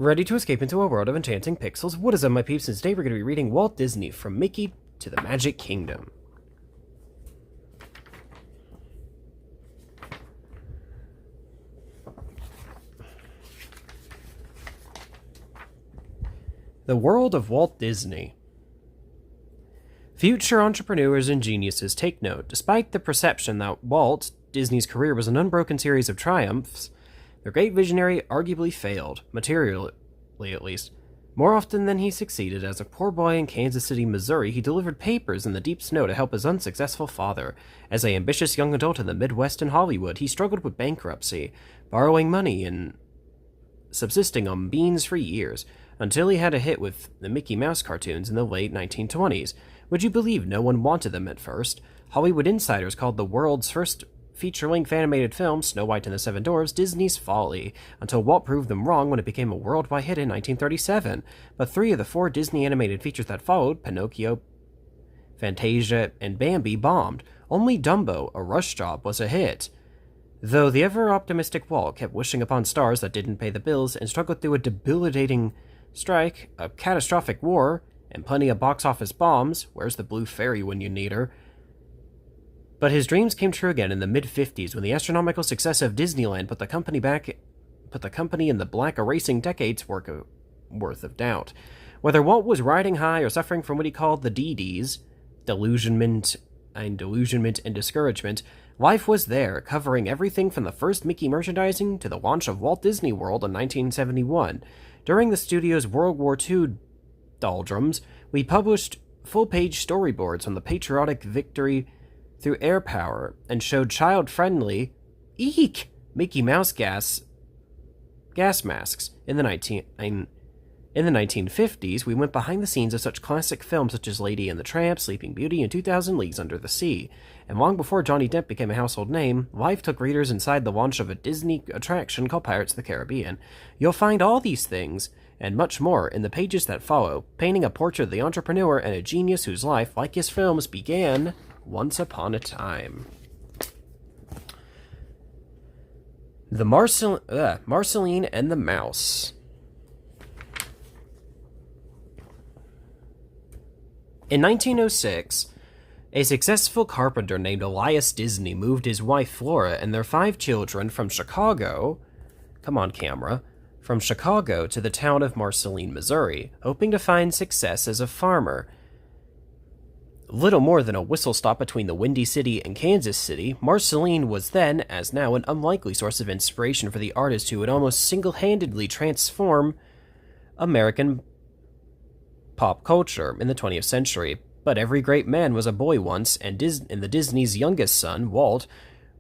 Ready to escape into a world of enchanting pixels? What is up, my peeps? And today we're going to be reading Walt Disney From Mickey to the Magic Kingdom. The World of Walt Disney. Future entrepreneurs and geniuses, take note. Despite the perception that Walt Disney's career was an unbroken series of triumphs, the great visionary arguably failed, materially at least. More often than he succeeded, as a poor boy in Kansas City, Missouri, he delivered papers in the deep snow to help his unsuccessful father. As an ambitious young adult in the Midwest and Hollywood, he struggled with bankruptcy, borrowing money and subsisting on beans for years, until he had a hit with the Mickey Mouse cartoons in the late 1920s. Would you believe no one wanted them at first? Hollywood insiders called the world's first feature-length animated film, Snow White and the Seven Dwarfs, Disney's folly, until Walt proved them wrong when it became a worldwide hit in 1937. But 3 of the 4 Disney animated features that followed, Pinocchio, Fantasia, and Bambi, bombed. Only Dumbo, a rush job, was a hit. Though the ever-optimistic Walt kept wishing upon stars that didn't pay the bills and struggled through a debilitating strike, a catastrophic war, and plenty of box-office bombs, where's the blue fairy when you need her? But his dreams came true again in the mid-50s when the astronomical success of Disneyland put the company in the black, erasing decades worth of doubt. Whether Walt was riding high or suffering from what he called the DDs, delusionment and discouragement, life was there, covering everything from the first Mickey merchandising to the launch of Walt Disney World in 1971. During the studio's World War II doldrums, we published full-page storyboards on the patriotic victory through air power, and showed child-friendly, Mickey Mouse gas masks. In the 1950s, we went behind the scenes of such classic films such as Lady and the Tramp, Sleeping Beauty, and 2,000 Leagues Under the Sea. And long before Johnny Depp became a household name, life took readers inside the launch of a Disney attraction called Pirates of the Caribbean. You'll find all these things, and much more, in the pages that follow, painting a portrait of the entrepreneur and a genius whose life, like his films, began once upon a time. The Marceline and the Mouse. In 1906, a successful carpenter named Elias Disney moved his wife Flora and their 5 children from Chicago to the town of Marceline, Missouri, hoping to find success as a farmer. Little more than a whistle stop between the Windy City and Kansas City, Marceline was then, as now, an unlikely source of inspiration for the artist who would almost single-handedly transform American pop culture in the 20th century. But every great man was a boy once, and the Disney's youngest son, Walt,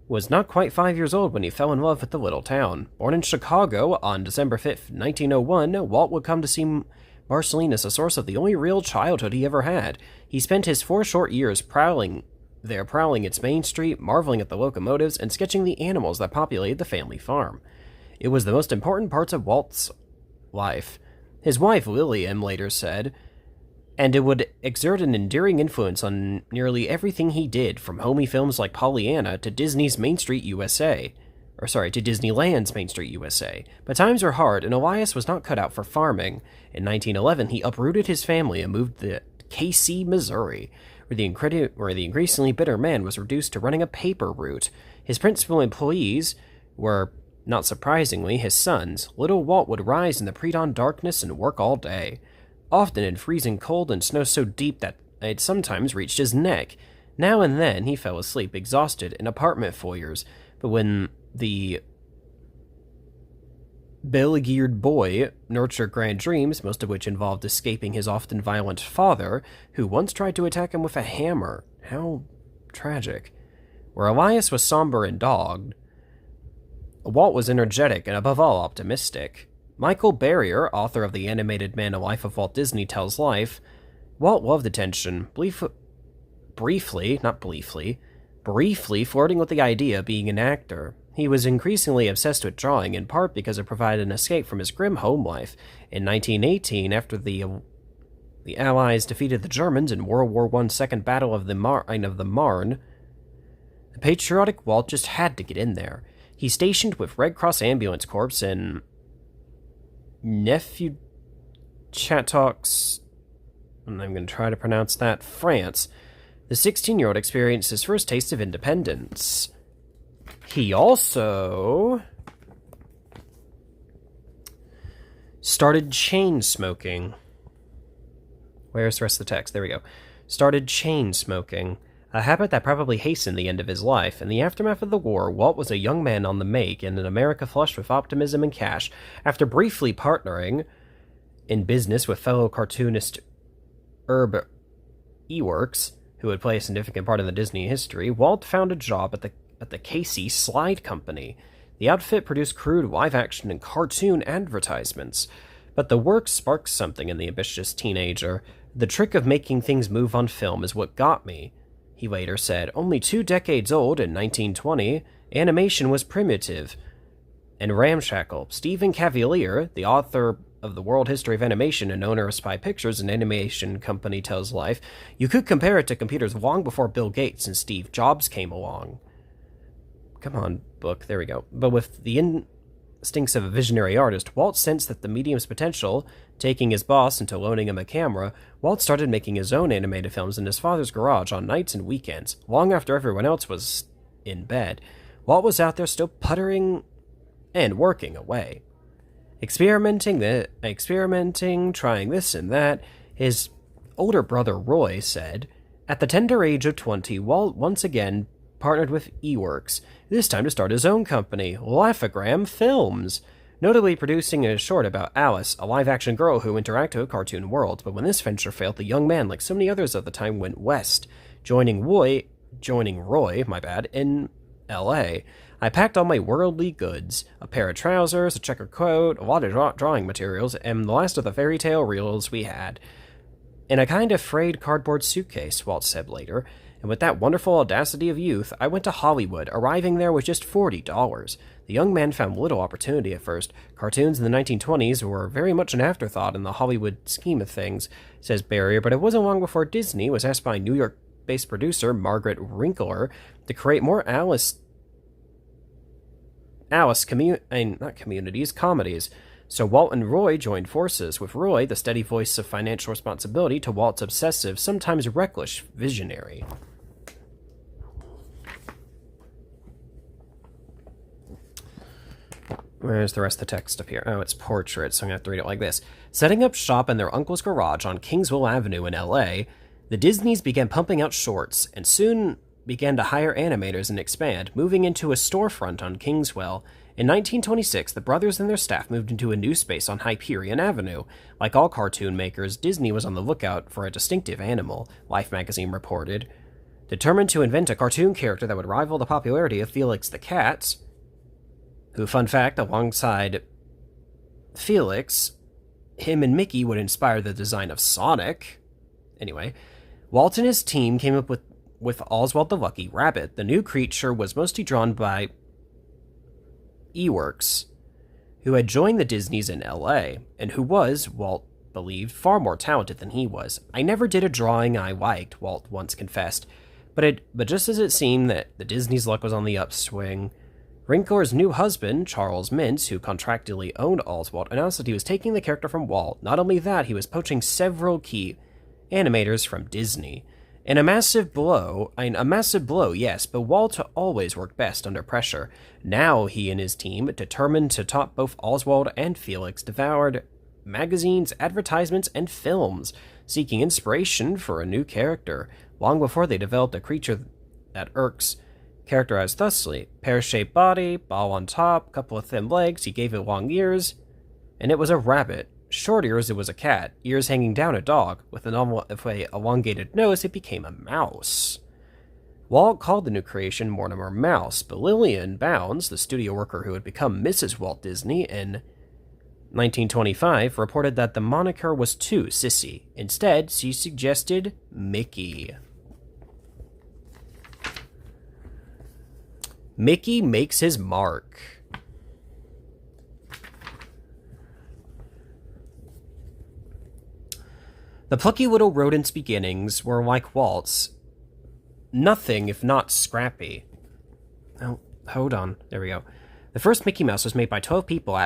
was not quite 5 years old when he fell in love with the little town. Born in Chicago on December 5th, 1901, Walt would come to see Marceline as a source of the only real childhood he ever had. He spent his 4 short years prowling its main street, marveling at the locomotives, and sketching the animals that populated the family farm. It was the most important parts of Walt's life. His wife, Lillian, later said, and it would exert an enduring influence on nearly everything he did, from homey films like Pollyanna to Disneyland's Main Street USA. But times were hard, and Elias was not cut out for farming. In 1911, he uprooted his family and moved to KC, Missouri, where the increasingly bitter man was reduced to running a paper route. His principal employees were, not surprisingly, his sons. Little Walt would rise in the pre-dawn darkness and work all day, often in freezing cold and snow so deep that it sometimes reached his neck. Now and then he fell asleep, exhausted, in apartment foyers, but when the beleaguered boy nurtured grand dreams, most of which involved escaping his often violent father, who once tried to attack him with a hammer. How tragic. Where Elias was somber and dogged, Walt was energetic and above all optimistic. Michael Barrier, author of The Animated Man, A Life of Walt Disney, tells life, Walt loved attention, briefly flirting with the idea of being an actor. He was increasingly obsessed with drawing, in part because it provided an escape from his grim home life. In 1918, after the Allies defeated the Germans in World War I's Second Battle of the Marne, the patriotic Walt just had to get in there. He stationed with Red Cross Ambulance Corps in nephew Chatox, and I'm going to try to pronounce that, France, the 16-year-old experienced his first taste of independence. He also started chain smoking. Where's the rest of the text? There we go. Started chain smoking, a habit that probably hastened the end of his life. In the aftermath of the war, Walt was a young man on the make in an America flushed with optimism and cash. After briefly partnering in business with fellow cartoonist Herb Eworks, who would play a significant part in the Disney history, Walt found a job at the Casey Slide Company. The outfit produced crude live-action and cartoon advertisements, but the work sparked something in the ambitious teenager. The trick of making things move on film is what got me, he later said. Only 2 decades old in 1920, animation was primitive and ramshackle. Stephen Cavalier, the author of The World History of Animation and owner of Spy Pictures, an animation company, tells Life, you could compare it to computers long before Bill Gates and Steve Jobs came along. Come on, book. There we go. But with the instincts of a visionary artist, Walt sensed that the medium's potential. Taking his boss into loaning him a camera, Walt started making his own animated films in his father's garage on nights and weekends, long after everyone else was in bed. Walt was out there still puttering and working away. Experimenting, trying this and that, his older brother Roy said. At the tender age of 20, Walt once again partnered with Eworks, this time to start his own company, Laugh-O-Gram Films, notably producing a short about Alice, a live-action girl who interacted with a cartoon world. But when this venture failed, the young man, like so many others of the time, went west, joining Roy, in L.A. I packed all my worldly goods, a pair of trousers, a checkered coat, a lot of drawing materials, and the last of the fairy tale reels we had, in a kind of frayed cardboard suitcase, Walt said later. And with that wonderful audacity of youth, I went to Hollywood, arriving there with just $40. The young man found little opportunity at first. Cartoons in the 1920s were very much an afterthought in the Hollywood scheme of things, says Barrier, but it wasn't long before Disney was asked by New York-based producer Margaret Winkler to create more comedies. So Walt and Roy joined forces, with Roy the steady voice of financial responsibility to Walt's obsessive, sometimes reckless visionary. Where's the rest of the text up here? Oh, it's portrait, so I'm going to have to read it like this. Setting up shop in their uncle's garage on Kingsville Avenue in L.A., the Disneys began pumping out shorts, and soon began to hire animators and expand, moving into a storefront on Kingswell. In 1926, the brothers and their staff moved into a new space on Hyperion Avenue. Like all cartoon makers, Disney was on the lookout for a distinctive animal, Life magazine reported. Determined to invent a cartoon character that would rival the popularity of Felix the Cat, who, fun fact, alongside Felix, him and Mickey would inspire the design of Sonic. Anyway, Walt and his team came up with Oswald the Lucky Rabbit. The new creature was mostly drawn by Eworks, who had joined the Disneys in L.A., and who was, Walt believed, far more talented than he was. I never did a drawing I liked, Walt once confessed, but just as it seemed that the Disneys' luck was on the upswing, Winkler's new husband, Charles Mintz, who contractually owned Oswald, announced that he was taking the character from Walt. Not only that, he was poaching several key animators from Disney. And a massive blow, yes, but Walt always worked best under pressure. Now he and his team, determined to top both Oswald and Felix, devoured magazines, advertisements, and films, seeking inspiration for a new character. Long before they developed a creature that irks, characterized thusly: pear-shaped body, ball on top, couple of thin legs, he gave it long ears, and it was a rabbit. Short ears, it was a cat. Ears hanging down, a dog. With an elongated nose, it became a mouse. Walt called the new creation Mortimer Mouse, but Lillian Bounds, the studio worker who had become Mrs. Walt Disney in 1925, reported that the moniker was too sissy. Instead, she suggested Mickey. Mickey makes his mark. The plucky little rodent's beginnings were like Walt's. Nothing if not scrappy. Oh, hold on. There we go. The first Mickey Mouse was made by 12 people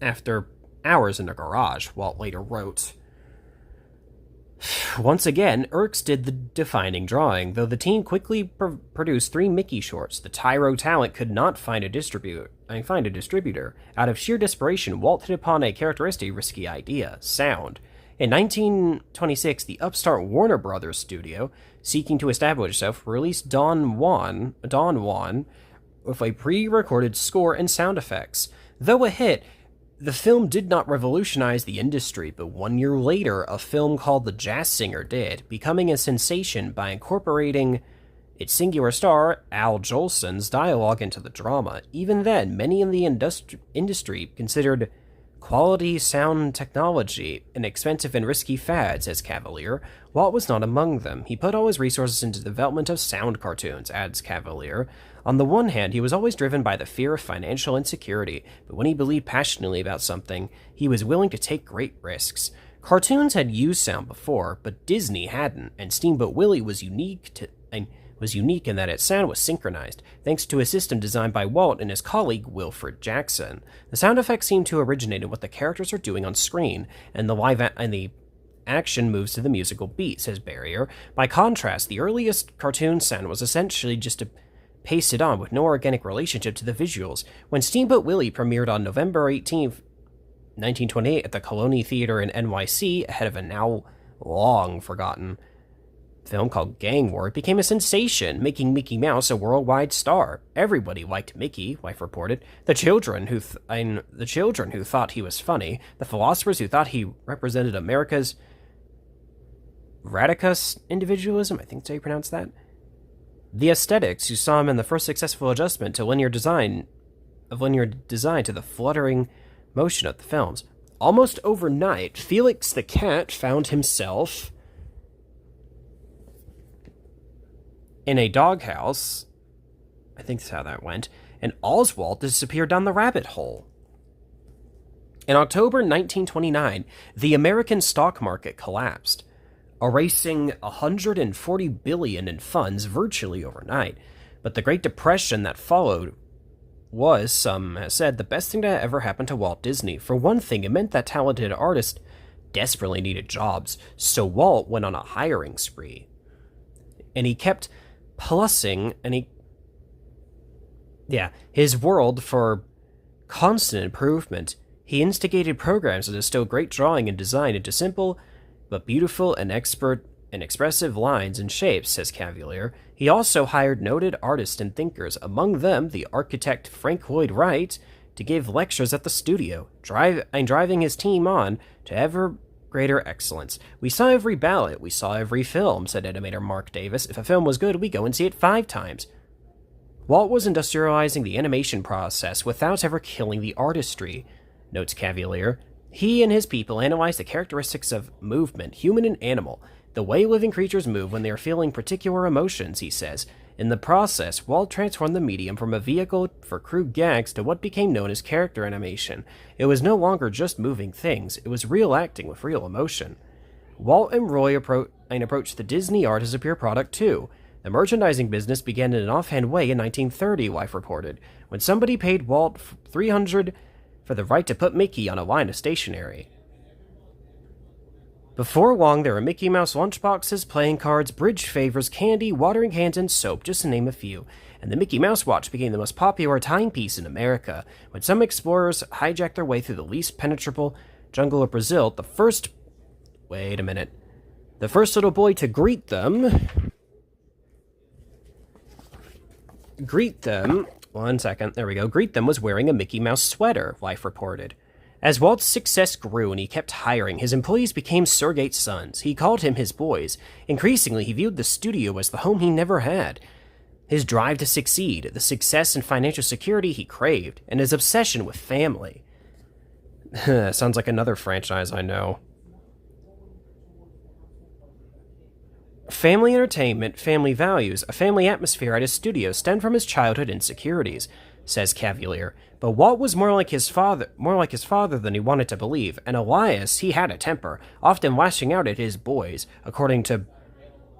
after hours in a garage, Walt later wrote. Once again, Erks did the defining drawing. Though the team quickly produced 3 Mickey shorts, the Tyro talent could not find a distributor. Out of sheer desperation, Walt hit upon a characteristically risky idea: sound. In 1926, the upstart Warner Brothers studio, seeking to establish itself, released Don Juan with a pre-recorded score and sound effects. Though a hit, the film did not revolutionize the industry, but 1 year later, a film called The Jazz Singer did, becoming a sensation by incorporating its singular star, Al Jolson's dialogue into the drama. Even then, many in the industry considered quality sound technology an expensive and risky fad, says Cavalier. Walt was not among them. He put all his resources into the development of sound cartoons, adds Cavalier. On the one hand, he was always driven by the fear of financial insecurity, but when he believed passionately about something, he was willing to take great risks. Cartoons had used sound before, but Disney hadn't, and Steamboat Willie was unique in that its sound was synchronized, thanks to a system designed by Walt and his colleague Wilfred Jackson. The sound effects seem to originate in what the characters are doing on screen, and the action moves to the musical beat, says Barrier. By contrast, the earliest cartoon sound was essentially just pasted on with no organic relationship to the visuals. When Steamboat Willie premiered on November 18th, 1928 at the Colony Theater in NYC, ahead of a now long-forgotten film called Gang War, it became a sensation, making Mickey Mouse a worldwide star. Everybody liked Mickey, wife reported. The children who thought he was funny, the philosophers who thought he represented America's radicus individualism, I think that's how you pronounce that. The aesthetics who saw him in the first successful adjustment to linear design to the fluttering motion of the films. Almost overnight, Felix the cat found himself in a doghouse, I think that's how that went, and Oswald disappeared down the rabbit hole. In October 1929, the American stock market collapsed, erasing $140 billion in funds virtually overnight. But the Great Depression that followed was, some have said, the best thing to ever happen to Walt Disney. For one thing, it meant that talented artists desperately needed jobs, so Walt went on a hiring spree. And he kept plussing, his world for constant improvement. He instigated programs that instilled great drawing and design into simple but beautiful and expert and expressive lines and shapes, says Cavalier. He also hired noted artists and thinkers, among them the architect Frank Lloyd Wright, to give lectures at the studio, driving his team on to ever greater excellence. We saw every ballot, we saw every film, said animator Mark Davis. If a film was good, we go and see it 5 times. Walt was industrializing the animation process without ever killing the artistry, notes Cavalier. He and his people analyzed the characteristics of movement, human and animal, the way living creatures move when they are feeling particular emotions, he says. In the process, Walt transformed the medium from a vehicle for crude gags to what became known as character animation. It was no longer just moving things, it was real acting with real emotion. Walt and Roy approached the Disney art as a pure product too. The merchandising business began in an offhand way in 1930, Wife reported, when somebody paid Walt $300 for the right to put Mickey on a line of stationery. Before long, there were Mickey Mouse lunchboxes, playing cards, bridge favors, candy, watering cans, and soap, just to name a few. And the Mickey Mouse watch became the most popular timepiece in America. When some explorers hijacked their way through the least penetrable jungle of Brazil, the first little boy to greet them, was wearing a Mickey Mouse sweater, Life reported. As Walt's success grew and he kept hiring, his employees became Sergeant's sons. He called him his boys. Increasingly, he viewed the studio as the home he never had. His drive to succeed, the success and financial security he craved, and his obsession with family. Sounds like another franchise I know. Family entertainment, family values, a family atmosphere at his studio stemmed from his childhood insecurities, says Cavalier. But Walt was more like his father than he wanted to believe, and Elias, he had a temper, often lashing out at his boys, according to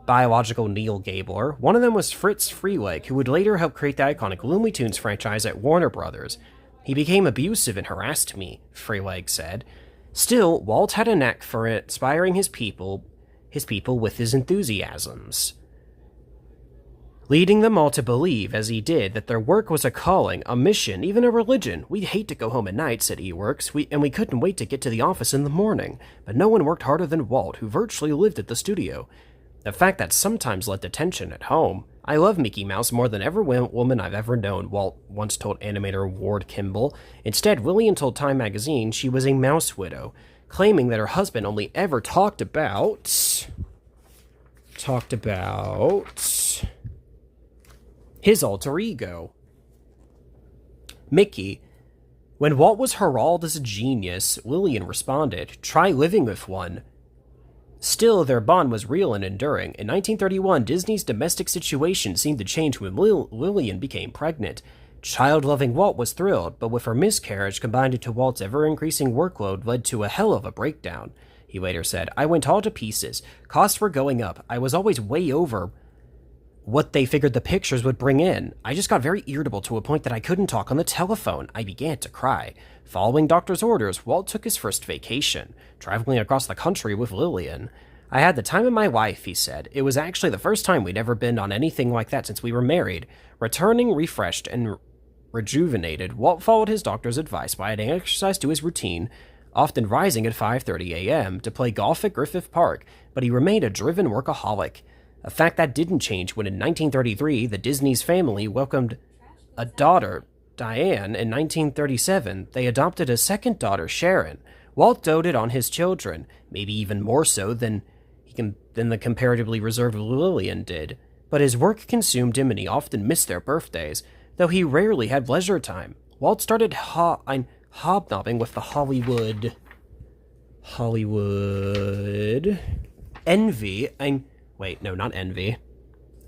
biological Neil Gabler. One of them was Fritz Freeleg, who would later help create the iconic Looney Tunes franchise at Warner Brothers. He became abusive and harassed me, Freyleg said. Still, Walt had a knack for inspiring his people with his enthusiasms, leading them all to believe, as he did, that their work was a calling, a mission, even a religion. We'd hate to go home at night, said Eworks, and we couldn't wait to get to the office in the morning. But no one worked harder than Walt, who virtually lived at the studio. The fact that sometimes led to tension at home. I love Mickey Mouse more than every woman I've ever known, Walt once told animator Ward Kimball. Instead, Lillian told Time magazine she was a mouse widow, claiming that her husband only ever talked about his alter ego, Mickey. When Walt was heralded as a genius, Lillian responded, "Try living with one." Still, their bond was real and enduring. In 1931, Disney's domestic situation seemed to change when Lillian became pregnant. Child-loving Walt was thrilled, but with her miscarriage combined into Walt's ever-increasing workload led to a hell of a breakdown. He later said, "I went all to pieces. Costs were going up. I was always way over what they figured the pictures would bring in. I just got very irritable to a point that I couldn't talk on the telephone. I began to cry." Following doctor's orders, Walt took his first vacation, traveling across the country with Lillian. "I had the time of my life," he said. "It was actually the first time we'd ever been on anything like that since we were married." Returning refreshed and rejuvenated, Walt followed his doctor's advice by adding exercise to his routine, often rising at 5:30 a.m. to play golf at Griffith Park, but he remained a driven workaholic. A fact that didn't change when in 1933, the Disney's family welcomed a daughter, Diane. In 1937, they adopted a second daughter, Sharon. Walt doted on his children, maybe even more so than the comparatively reserved Lillian did. But his work consumed him and he often missed their birthdays, though he rarely had leisure time. Walt started hobnobbing with the Hollywood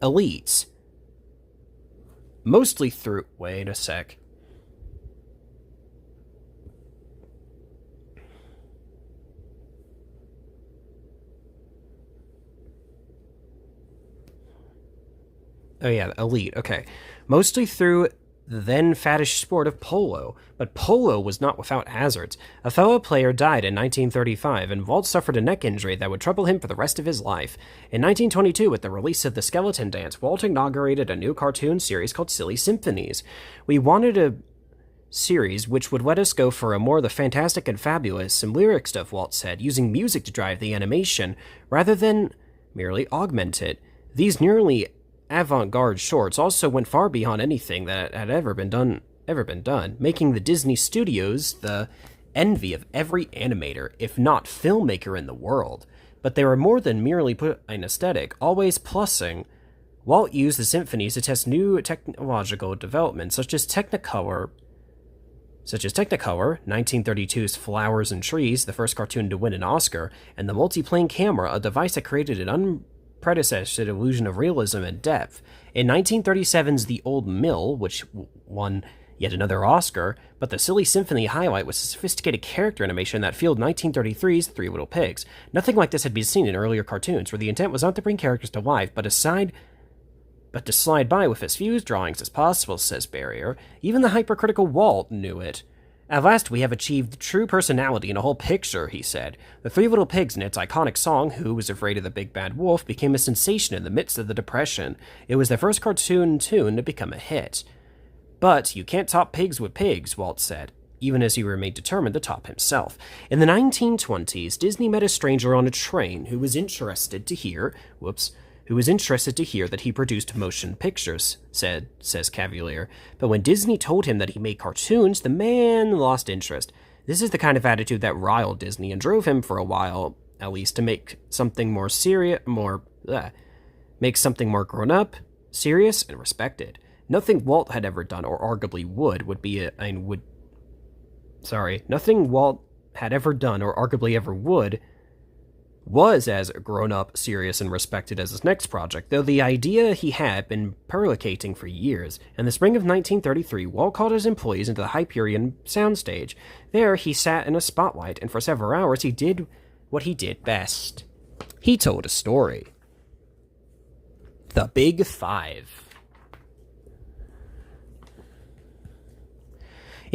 elites. Mostly through... Wait a sec. Oh yeah, elite, okay. Mostly through the then faddish sport of polo, but polo was not without hazards. A fellow player died in 1935, and Walt suffered a neck injury that would trouble him for the rest of his life. In 1922, with the release of The Skeleton Dance, Walt inaugurated a new cartoon series called Silly Symphonies. "We wanted a series which would let us go for a more the fantastic and fabulous and lyric stuff," Walt said, using music to drive the animation, rather than merely augment it. These nearly avant-garde shorts also went far beyond anything that had ever been done, making the Disney Studios the envy of every animator, if not filmmaker in the world. But they were more than merely an aesthetic, always plussing. Walt used the symphonies to test new technological developments, such as Technicolor, 1932's Flowers and Trees, the first cartoon to win an Oscar, and the multiplane camera, a device that created an unprecedented illusion of realism and depth. In 1937's The Old Mill, which won yet another Oscar, but the Silly Symphony highlight was a sophisticated character animation that fueled 1933's Three Little Pigs. Nothing like this had been seen in earlier cartoons, where the intent was not to bring characters to life, but to slide by with as few drawings as possible, says Barrier. Even the hypercritical Walt knew it. "At last we have achieved true personality in a whole picture," he said. The Three Little Pigs and its iconic song, "Who Was Afraid of the Big Bad Wolf," became a sensation in the midst of the Depression. It was the first cartoon tune to become a hit. "But you can't top pigs with pigs," Walt said, even as he remained determined to top himself. In the 1920s, Disney met a stranger on a train who was interested to hear that he produced motion pictures, says Cavalier. But when Disney told him that he made cartoons, the man lost interest. This is the kind of attitude that riled Disney and drove him for a while, at least, to make something more grown up, serious, and respected. Nothing Walt had ever done, or arguably nothing Walt had ever done, or arguably ever would, was as grown-up, serious, and respected as his next project, though the idea he had been percolating for years. In the spring of 1933, Walt called his employees into the Hyperion soundstage. There, he sat in a spotlight, and for several hours he did what he did best. He told a story. The Big Five.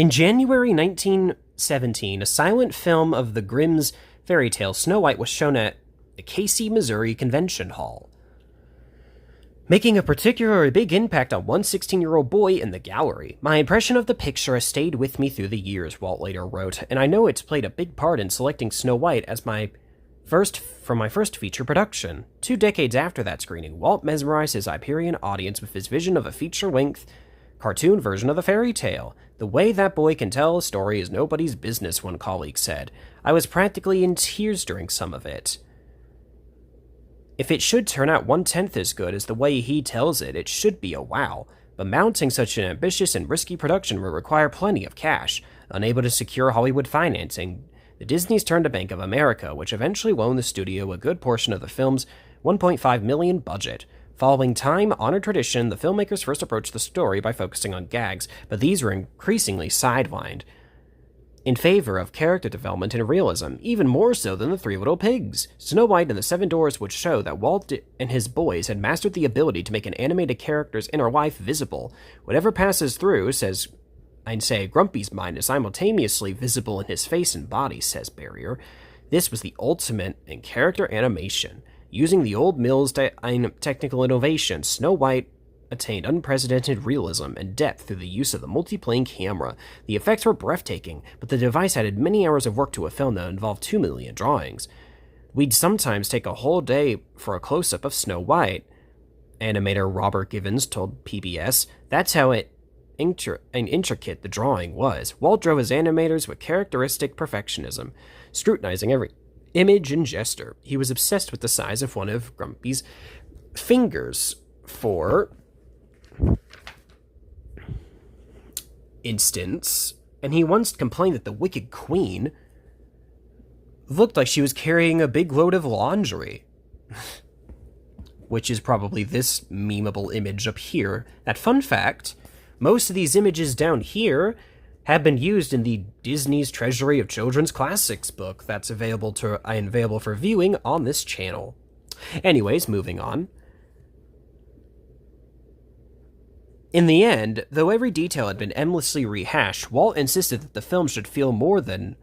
In January 1917, a silent film of the Grimm's fairy tale Snow White was shown at the Casey, Missouri Convention Hall, making a particularly big impact on one 16-year-old boy in the gallery. My impression of the picture has stayed with me through the years, Walt later wrote, and I know it's played a big part in selecting Snow White as my first feature production. 2 decades after that screening, Walt mesmerized his Hyperion audience with his vision of a feature-length cartoon version of the fairy tale. The way that boy can tell a story is nobody's business, one colleague said. I was practically in tears during some of it. If it should turn out 1/10 as good as the way he tells it, it should be a wow. But mounting such an ambitious and risky production will require plenty of cash. Unable to secure Hollywood financing, the Disneys turned to Bank of America, which eventually loaned the studio a good portion of the film's $1.5 million budget. Following time-honored tradition, the filmmakers first approached the story by focusing on gags, but these were increasingly sidelined in favor of character development and realism, even more so than the Three Little Pigs. Snow White and the Seven Dwarfs would show that Walt and his boys had mastered the ability to make an animated character's inner life visible. Whatever passes through, Grumpy's mind is simultaneously visible in his face and body, says Barrier. This was the ultimate in character animation. Using the old mill's technical innovation, Snow White attained unprecedented realism and depth through the use of the multiplane camera. The effects were breathtaking, but the device added many hours of work to a film that involved 2 million drawings. We'd sometimes take a whole day for a close-up of Snow White, animator Robert Givens told PBS. That's how intricate the drawing was. Walt drove his animators with characteristic perfectionism, scrutinizing every image and gesture. He was obsessed with the size of one of Grumpy's fingers. For instance, and he once complained that the Wicked Queen looked like she was carrying a big load of laundry. Which is probably this memeable image up here. That fun fact, most of these images down here have been used in the Disney's Treasury of Children's Classics book that's available for viewing on this channel. Anyways, moving on. In the end, though every detail had been endlessly rehashed, Walt insisted that the film should feel more than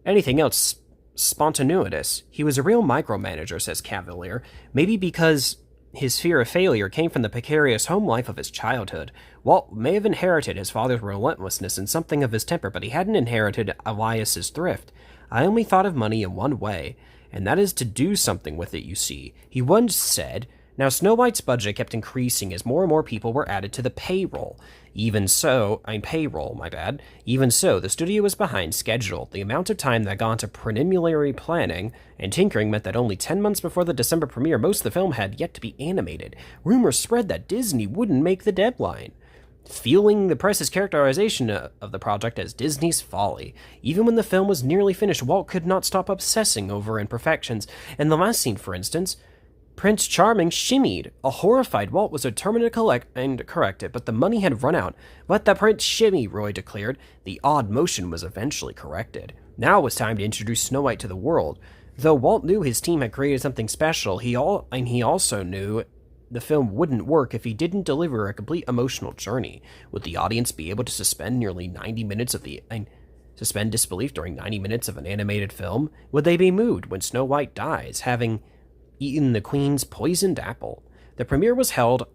anything else spontaneous. He was a real micromanager, says Cavalier, maybe because his fear of failure came from the precarious home life of his childhood. Walt may have inherited his father's relentlessness and something of his temper, but he hadn't inherited Elias's thrift. I only thought of money in one way, and that is to do something with it, you see. He once said, now Snow White's budget kept increasing as more and more people were added to the payroll. Even so, the studio was behind schedule. The amount of time that gone to preliminary planning and tinkering meant that only 10 months before the December premiere, most of the film had yet to be animated. Rumors spread that Disney wouldn't make the deadline, fueling the press's characterization of the project as Disney's folly. Even when the film was nearly finished, Walt could not stop obsessing over imperfections. In the last scene, for instance, Prince Charming shimmied. A horrified Walt was determined to correct it, but the money had run out. Let the prince shimmy, Roy declared. The odd motion was eventually corrected. Now it was time to introduce Snow White to the world. Though Walt knew his team had created something special, he also knew the film wouldn't work if he didn't deliver a complete emotional journey. Would the audience be able to suspend disbelief during 90 minutes of an animated film? Would they be moved when Snow White dies, having eaten the Queen's poisoned apple? The premiere was held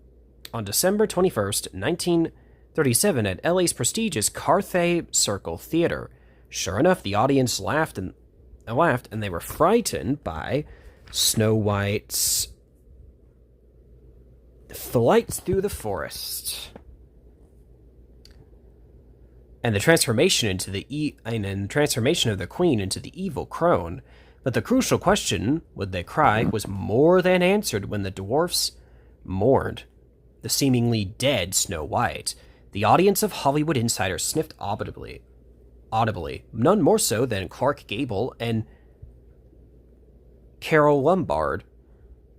on December 21st, 1937 at LA's prestigious Carthay Circle Theater. Sure enough, the audience laughed and they were frightened by Snow White's flight through the forest and the transformation of the Queen into the evil crone. But the crucial question, would they cry, was more than answered when the dwarfs mourned the seemingly dead Snow White. The audience of Hollywood insiders sniffed audibly, none more so than Clark Gable and Carol Lombard.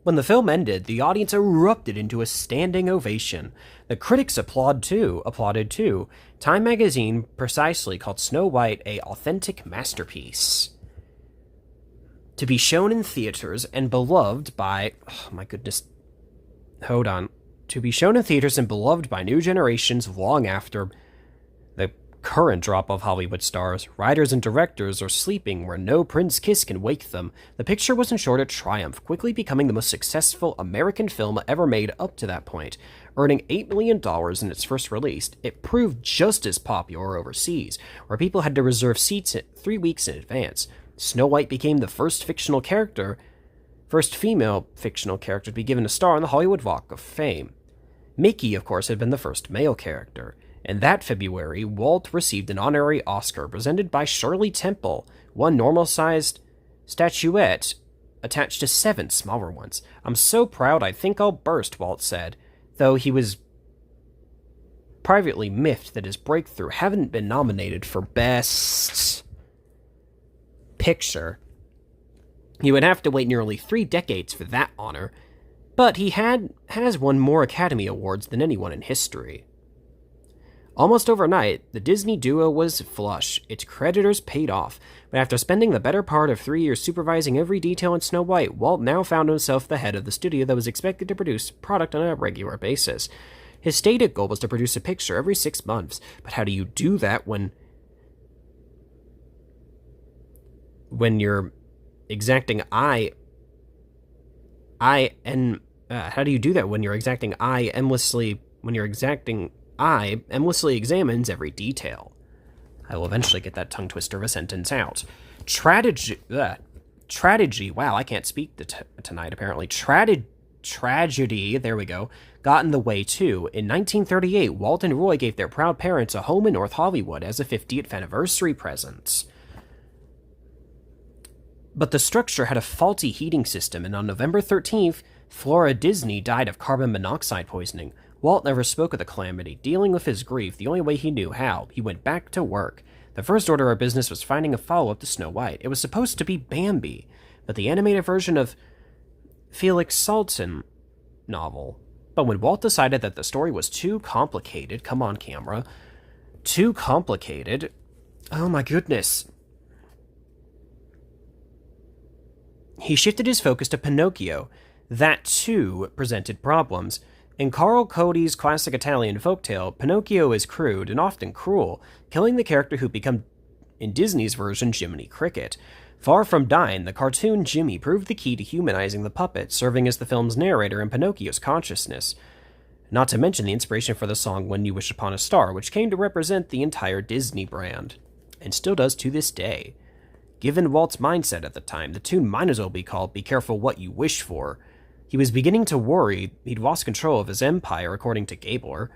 When the film ended, the audience erupted into a standing ovation. The critics applauded too. Time magazine precisely called Snow White a authentic masterpiece, to be shown in theaters and beloved by... To be shown in theaters and beloved by new generations long after the current drop of Hollywood stars. Writers and directors are sleeping where no prince kiss can wake them. The picture was in short a triumph, quickly becoming the most successful American film ever made up to that point. Earning $8 million in its first release, it proved just as popular overseas, where people had to reserve seats 3 weeks in advance. Snow White became the first female fictional character to be given a star on the Hollywood Walk of Fame. Mickey, of course, had been the first male character. In that February, Walt received an honorary Oscar presented by Shirley Temple, one normal-sized statuette attached to 7 smaller ones. "I'm so proud I think I'll burst," Walt said, though he was privately miffed that his breakthrough hadn't been nominated for Best Picture. He would have to wait nearly 3 decades for that honor, but he has won more Academy Awards than anyone in history. Almost overnight, the Disney duo was flush. Its creditors paid off, but after spending the better part of 3 years supervising every detail in Snow White, Walt now found himself the head of the studio that was expected to produce product on a regular basis. His stated goal was to produce a picture every 6 months, but how do you do that when you're exacting how do you do that when your exacting eye endlessly examines every detail? I will eventually get that tongue twister of a sentence out. Tragedy. Wow, I can't speak tonight, apparently. Tragedy, there we go, got in the way, too. In 1938, Walt and Roy gave their proud parents a home in North Hollywood as a 50th anniversary present. But the structure had a faulty heating system, and on November 13th, Flora Disney died of carbon monoxide poisoning. Walt never spoke of the calamity. Dealing with his grief the only way he knew how, he went back to work. The first order of business was finding a follow-up to Snow White. It was supposed to be Bambi, but the animated version of Felix Salten novel. But when Walt decided that the story was too complicated, come on camera, too complicated, oh my goodness, he shifted his focus to Pinocchio. That, too, presented problems. In Carl Cody's classic Italian folktale, Pinocchio is crude and often cruel, killing the character who became, in Disney's version, Jiminy Cricket. Far from dying, the cartoon Jimmy proved the key to humanizing the puppet, serving as the film's narrator in Pinocchio's consciousness. Not to mention the inspiration for the song When You Wish Upon a Star, which came to represent the entire Disney brand, and still does to this day. Given Walt's mindset at the time, the tune might as well be called Be Careful What You Wish For. He was beginning to worry he'd lost control of his empire, according to Gabler.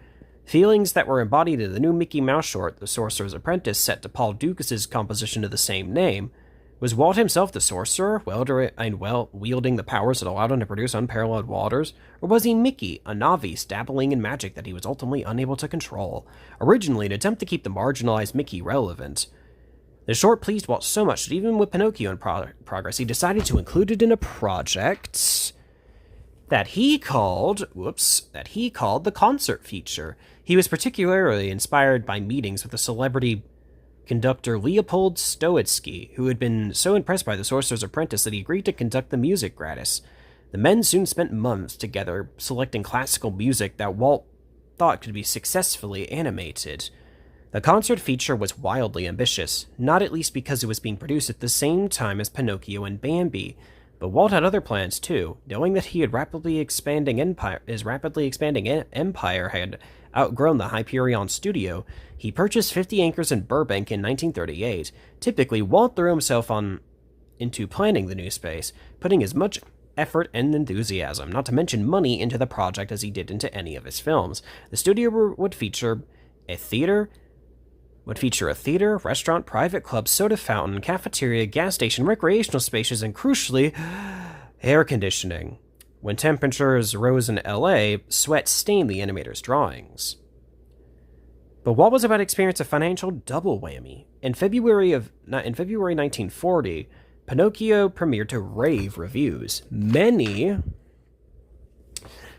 Feelings that were embodied in the new Mickey Mouse short, The Sorcerer's Apprentice, set to Paul Dukas' composition of the same name. Was Walt himself the sorcerer, wielding the powers that allowed him to produce unparalleled waters? Or was he Mickey, a novice dabbling in magic that he was ultimately unable to control? Originally, an attempt to keep the marginalized Mickey relevant. The short pleased Walt so much that even with Pinocchio in progress, he decided to include it in a project that he called the concert feature. He was particularly inspired by meetings with the celebrity conductor Leopold Stoitsky, who had been so impressed by The Sorcerer's Apprentice that he agreed to conduct the music gratis. The men soon spent months together selecting classical music that Walt thought could be successfully animated. The concert feature was wildly ambitious, not at least because it was being produced at the same time as Pinocchio and Bambi, but Walt had other plans too. Knowing that his rapidly expanding empire had outgrown the Hyperion studio, he purchased 50 acres in Burbank in 1938. Typically, Walt threw himself into planning the new space, putting as much effort and enthusiasm, not to mention money, into the project as he did into any of his films. The studio would feature a theater, restaurant, private club, soda fountain, cafeteria, gas station, recreational spaces, and crucially, air conditioning. When temperatures rose in LA, sweat stained the animator's drawings. But Walt was about to experience a financial double whammy. In February 1940, Pinocchio premiered to rave reviews. Many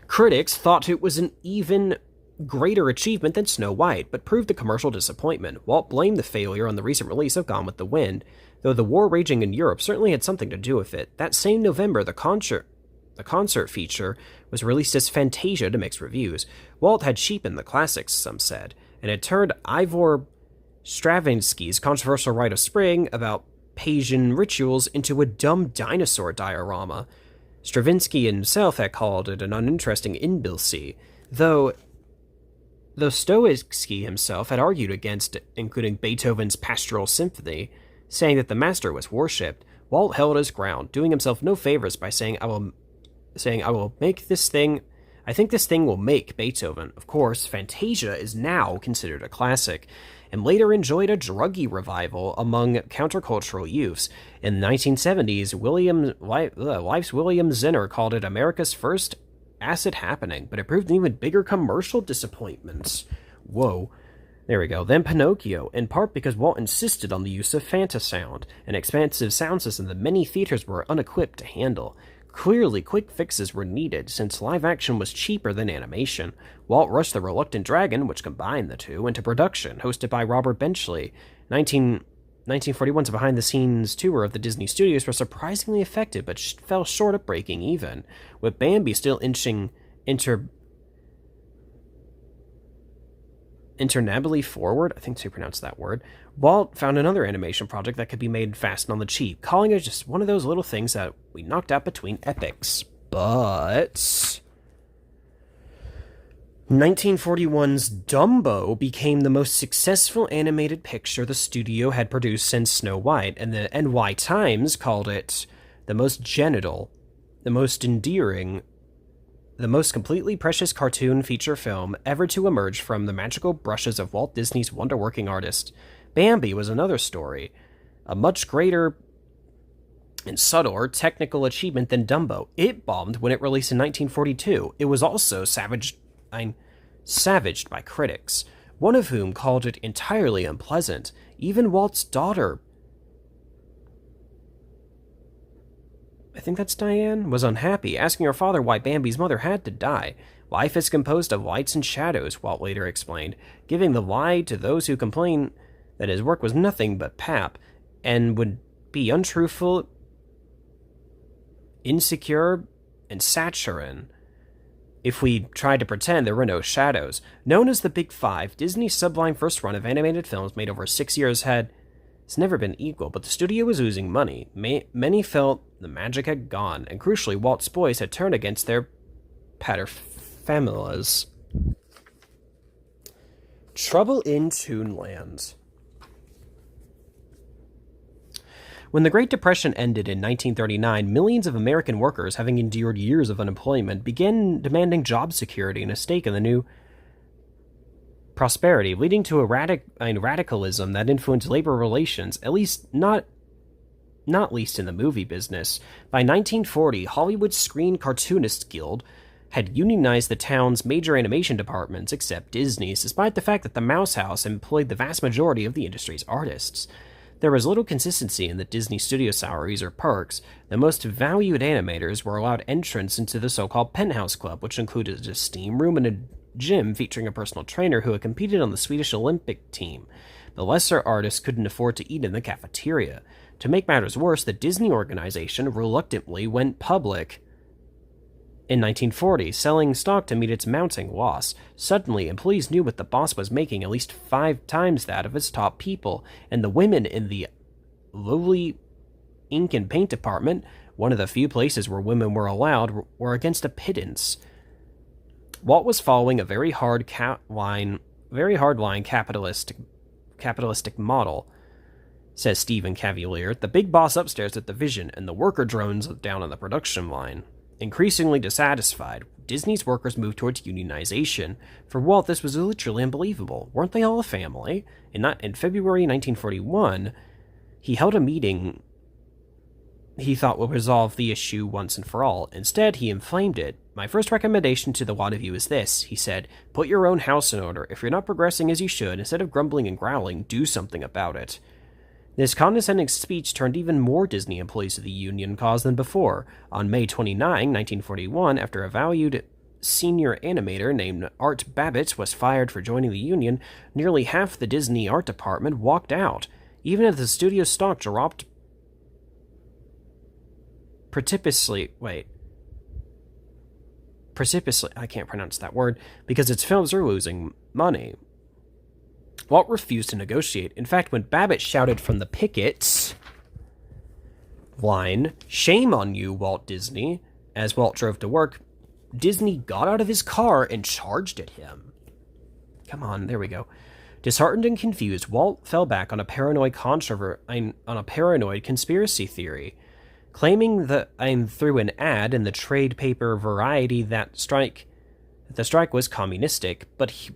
critics thought it was an even greater achievement than Snow White, but proved a commercial disappointment. Walt blamed the failure on the recent release of Gone with the Wind, though the war raging in Europe certainly had something to do with it. That same November, the concert feature was released as Fantasia to mixed reviews. Walt had cheapened the classics, some said, and had turned Ivor Stravinsky's controversial Rite of Spring about pagan rituals into a dumb dinosaur diorama. Stravinsky himself had called it an uninteresting imbecile, though Stoitsky himself had argued against it, including Beethoven's Pastoral Symphony, saying that the master was worshipped. Walt held his ground, doing himself no favors by saying, I will make this thing. I think this thing will make Beethoven. Of course, Fantasia is now considered a classic, and later enjoyed a druggy revival among countercultural youths. In the 1970s, Life's William Zinner called it America's first acid happening, but it proved an even bigger commercial disappointment. Whoa. There we go. Then Pinocchio, in part because Walt insisted on the use of Fantasound, an expansive sound system that many theaters were unequipped to handle. Clearly, quick fixes were needed, since live action was cheaper than animation. Walt rushed The Reluctant Dragon, which combined the two, into production, hosted by Robert Benchley. 1941's behind-the-scenes tour of the Disney studios were surprisingly effective, but fell short of breaking even, with Bambi still inching interminably forward, I think that's how you pronounce that word. Walt found another animation project that could be made fast and on the cheap, calling it just one of those little things that we knocked out between epics. But 1941's Dumbo became the most successful animated picture the studio had produced since Snow White, and the NY Times called it the most genital, the most endearing, the most completely precious cartoon feature film ever to emerge from the magical brushes of Walt Disney's wonder-working artist. Bambi was another story, a much greater and subtler technical achievement than Dumbo. It bombed when it released in 1942. It was also savaged by critics, one of whom called it entirely unpleasant. Even Walt's daughter, I think that's Diane, was unhappy, asking her father why Bambi's mother had to die. Life is composed of lights and shadows, Walt later explained, giving the lie to those who complain that his work was nothing but pap, and would be untruthful, insecure, and saccharine if we tried to pretend there were no shadows. Known as the Big Five, Disney's sublime first run of animated films made over 6 years it's never been equal, but the studio was losing money. Many felt the magic had gone, and crucially, Walt's boys had turned against their paterfamilias. Trouble in Toonland. When the Great Depression ended in 1939, millions of American workers, having endured years of unemployment, began demanding job security and a stake in the new prosperity, leading to a radicalism that influenced labor relations, at least not least in the movie business. By 1940, Hollywood's Screen Cartoonists Guild had unionized the town's major animation departments except Disney's, despite the fact that the Mouse House employed the vast majority of the industry's artists. There was little consistency in the Disney studio salaries or perks. The most valued animators were allowed entrance into the so-called Penthouse Club, which included a steam room and a gym featuring a personal trainer who had competed on the Swedish Olympic team. The lesser artists couldn't afford to eat in the cafeteria. To make matters worse, the Disney organization reluctantly went public in 1940, selling stock to meet its mounting loss. Suddenly, employees knew what the boss was making at least 5 times that of its top people, and the women in the lowly ink and paint department, one of the few places where women were allowed, were against a pittance. Walt was following a very hardline capitalistic model, says Stephen Cavalier, the big boss upstairs at the vision and the worker drones down on the production line. Increasingly dissatisfied, Disney's workers moved towards unionization. For Walt, this was literally unbelievable. Weren't they all a family? In February 1941, he held a meeting he thought would resolve the issue once and for all. Instead, he inflamed it. My first recommendation to the lot of you is this, he said. Put your own house in order. If you're not progressing as you should, instead of grumbling and growling, do something about it. This condescending speech turned even more Disney employees to the union cause than before. On May 29, 1941, after a valued senior animator named Art Babbitt was fired for joining the union, nearly half the Disney art department walked out. Even as the studio's stock dropped precipitously, I can't pronounce that word, because its films are losing money. Walt refused to negotiate. In fact, when Babbitt shouted from the pickets line, "Shame on you, Walt Disney," as Walt drove to work, Disney got out of his car and charged at him. Come on, there we go. Disheartened and confused, Walt fell back on a paranoid conspiracy theory, claiming that through an ad in the trade paper Variety that the strike was communistic, but he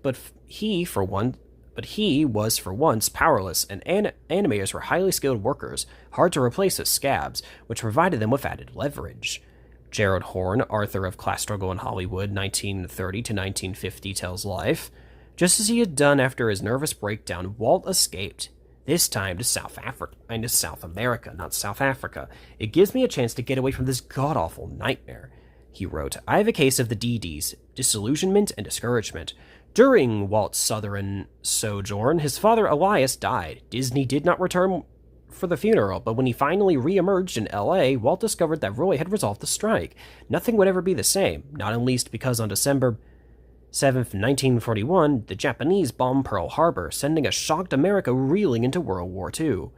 was for once powerless, and animators were highly skilled workers, hard to replace as scabs, which provided them with added leverage. Gerald Horne, author of Class Struggle in Hollywood, 1930 to 1950, tells Life, just as he had done after his nervous breakdown, Walt escaped. This time to South America, not South Africa. It gives me a chance to get away from this god-awful nightmare, he wrote. I have a case of the DDs, disillusionment and discouragement. During Walt's southern sojourn, his father Elias died. Disney did not return for the funeral, but when he finally re-emerged in L.A., Walt discovered that Roy had resolved the strike. Nothing would ever be the same, not at least because on December 7th, 1941, the Japanese bombed Pearl Harbor, sending a shocked America reeling into World War II.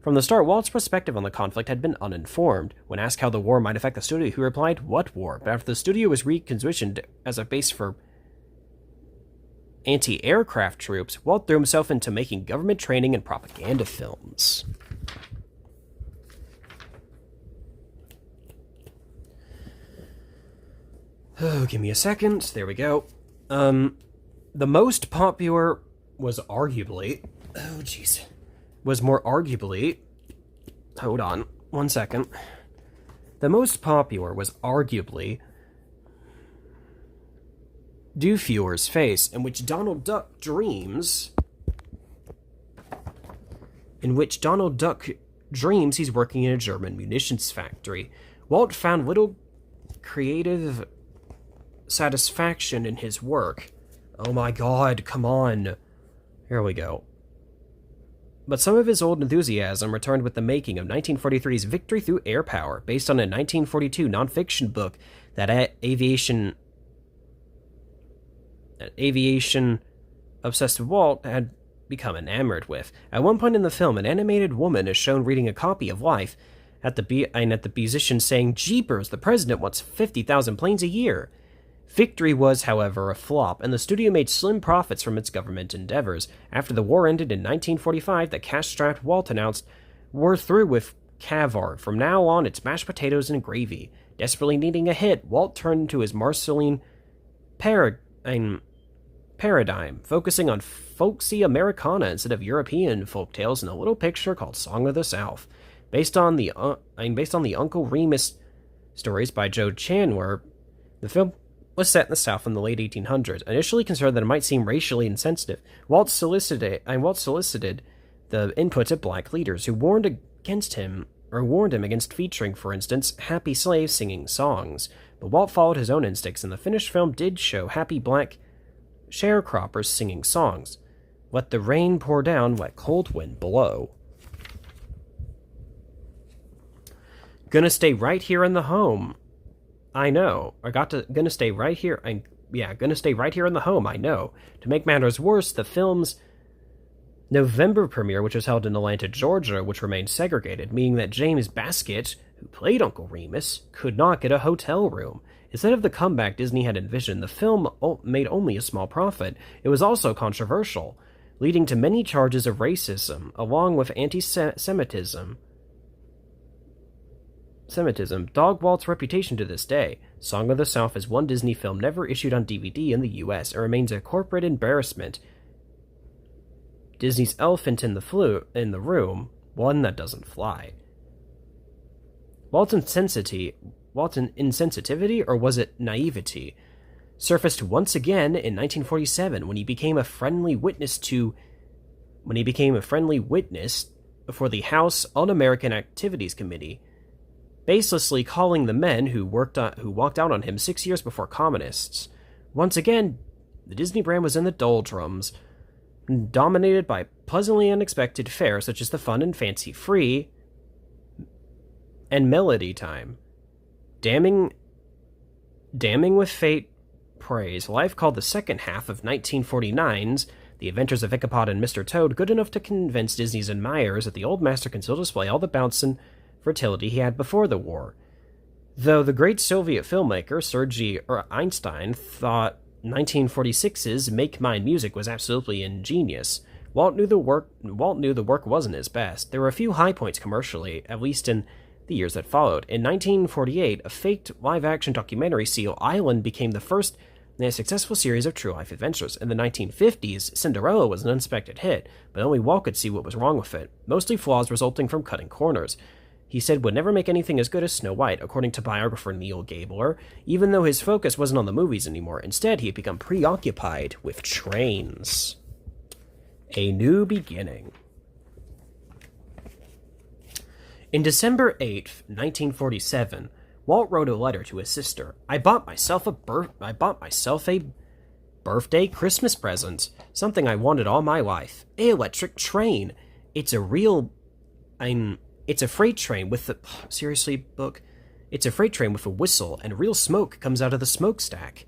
From the start, Walt's perspective on the conflict had been uninformed. When asked how the war might affect the studio, he replied, "What war?" But after the studio was requisitioned as a base for anti-aircraft troops, Walt threw himself into making government training and propaganda films. Oh, give me a second. There we go. The most popular was arguably... Oh, jeez. Was more arguably... Hold on. 1 second. The most popular was arguably... Dufeuer's Face, in which Donald Duck dreams he's working in a German munitions factory. Walt found little creative satisfaction in his work. Oh my god, come on. Here we go. But some of his old enthusiasm returned with the making of 1943's Victory Through Air Power, based on a 1942 nonfiction book that aviation-obsessed Walt had become enamored with. At one point in the film, an animated woman is shown reading a copy of Life at the musician saying, "Jeepers, the president wants 50,000 planes a year." Victory was, however, a flop, and the studio made slim profits from its government endeavors. After the war ended in 1945, the cash-strapped Walt announced, "We're through with caviar. From now on, it's mashed potatoes and gravy." Desperately needing a hit, Walt turned to his Marceline paradigm, focusing on folksy Americana instead of European folktales in a little picture called Song of the South. Based on the Uncle Remus stories by Joe Chandler, the film was set in the South in the late 1800s. Initially concerned that it might seem racially insensitive, Walt solicited the input of black leaders who warned him against featuring, for instance, happy slaves singing songs. But Walt followed his own instincts, and the finished film did show happy black sharecroppers singing songs. Let the rain pour down, let cold wind blow. Gonna stay right here in the home. I know. Gonna stay right here in the home, I know. To make matters worse, the film's November premiere, which was held in Atlanta, Georgia, which remained segregated, meaning that James Baskett, who played Uncle Remus, could not get a hotel room. Instead of the comeback Disney had envisioned, the film made only a small profit. It was also controversial, leading to many charges of racism, along with anti-Semitism. Dog Walt's reputation to this day. Song of the South is one Disney film never issued on DVD in the U.S. It remains a corporate embarrassment. Disney's elephant in the room, one that doesn't fly. Walt's insensitivity, or was it naivety, surfaced once again in 1947 when he became a friendly witness for the House Un-American Activities Committee, baselessly calling the men who walked out on him 6 years before communists. Once again, the Disney brand was in the doldrums, dominated by pleasantly unexpected fare such as the Fun and Fancy Free and Melody Time. Damning with fate praise, Life called the second half of 1949's The Adventures of Ichabod and Mr. Toad good enough to convince Disney's admirers that the old master can still display all the bounce and fertility he had before the war. Though the great Soviet filmmaker Sergei Einstein thought 1946's Make Mine music was absolutely ingenious, Walt knew the work wasn't his best. There were a few high points commercially, at least in the years that followed. In 1948, a faked live-action documentary, Seal Island, became the first in a successful series of true-life adventures. In the 1950s, Cinderella was an unexpected hit, but only Walt could see what was wrong with it, mostly flaws resulting from cutting corners. He said would never make anything as good as Snow White, according to biographer Neil Gabler, even though his focus wasn't on the movies anymore. Instead, he had become preoccupied with trains. A New Beginning. In December 8th, 1947, Walt wrote a letter to his sister. I bought myself a birthday Christmas present, something I wanted all my life. An electric train. It's a freight train with It's a freight train with a whistle, and real smoke comes out of the smokestack.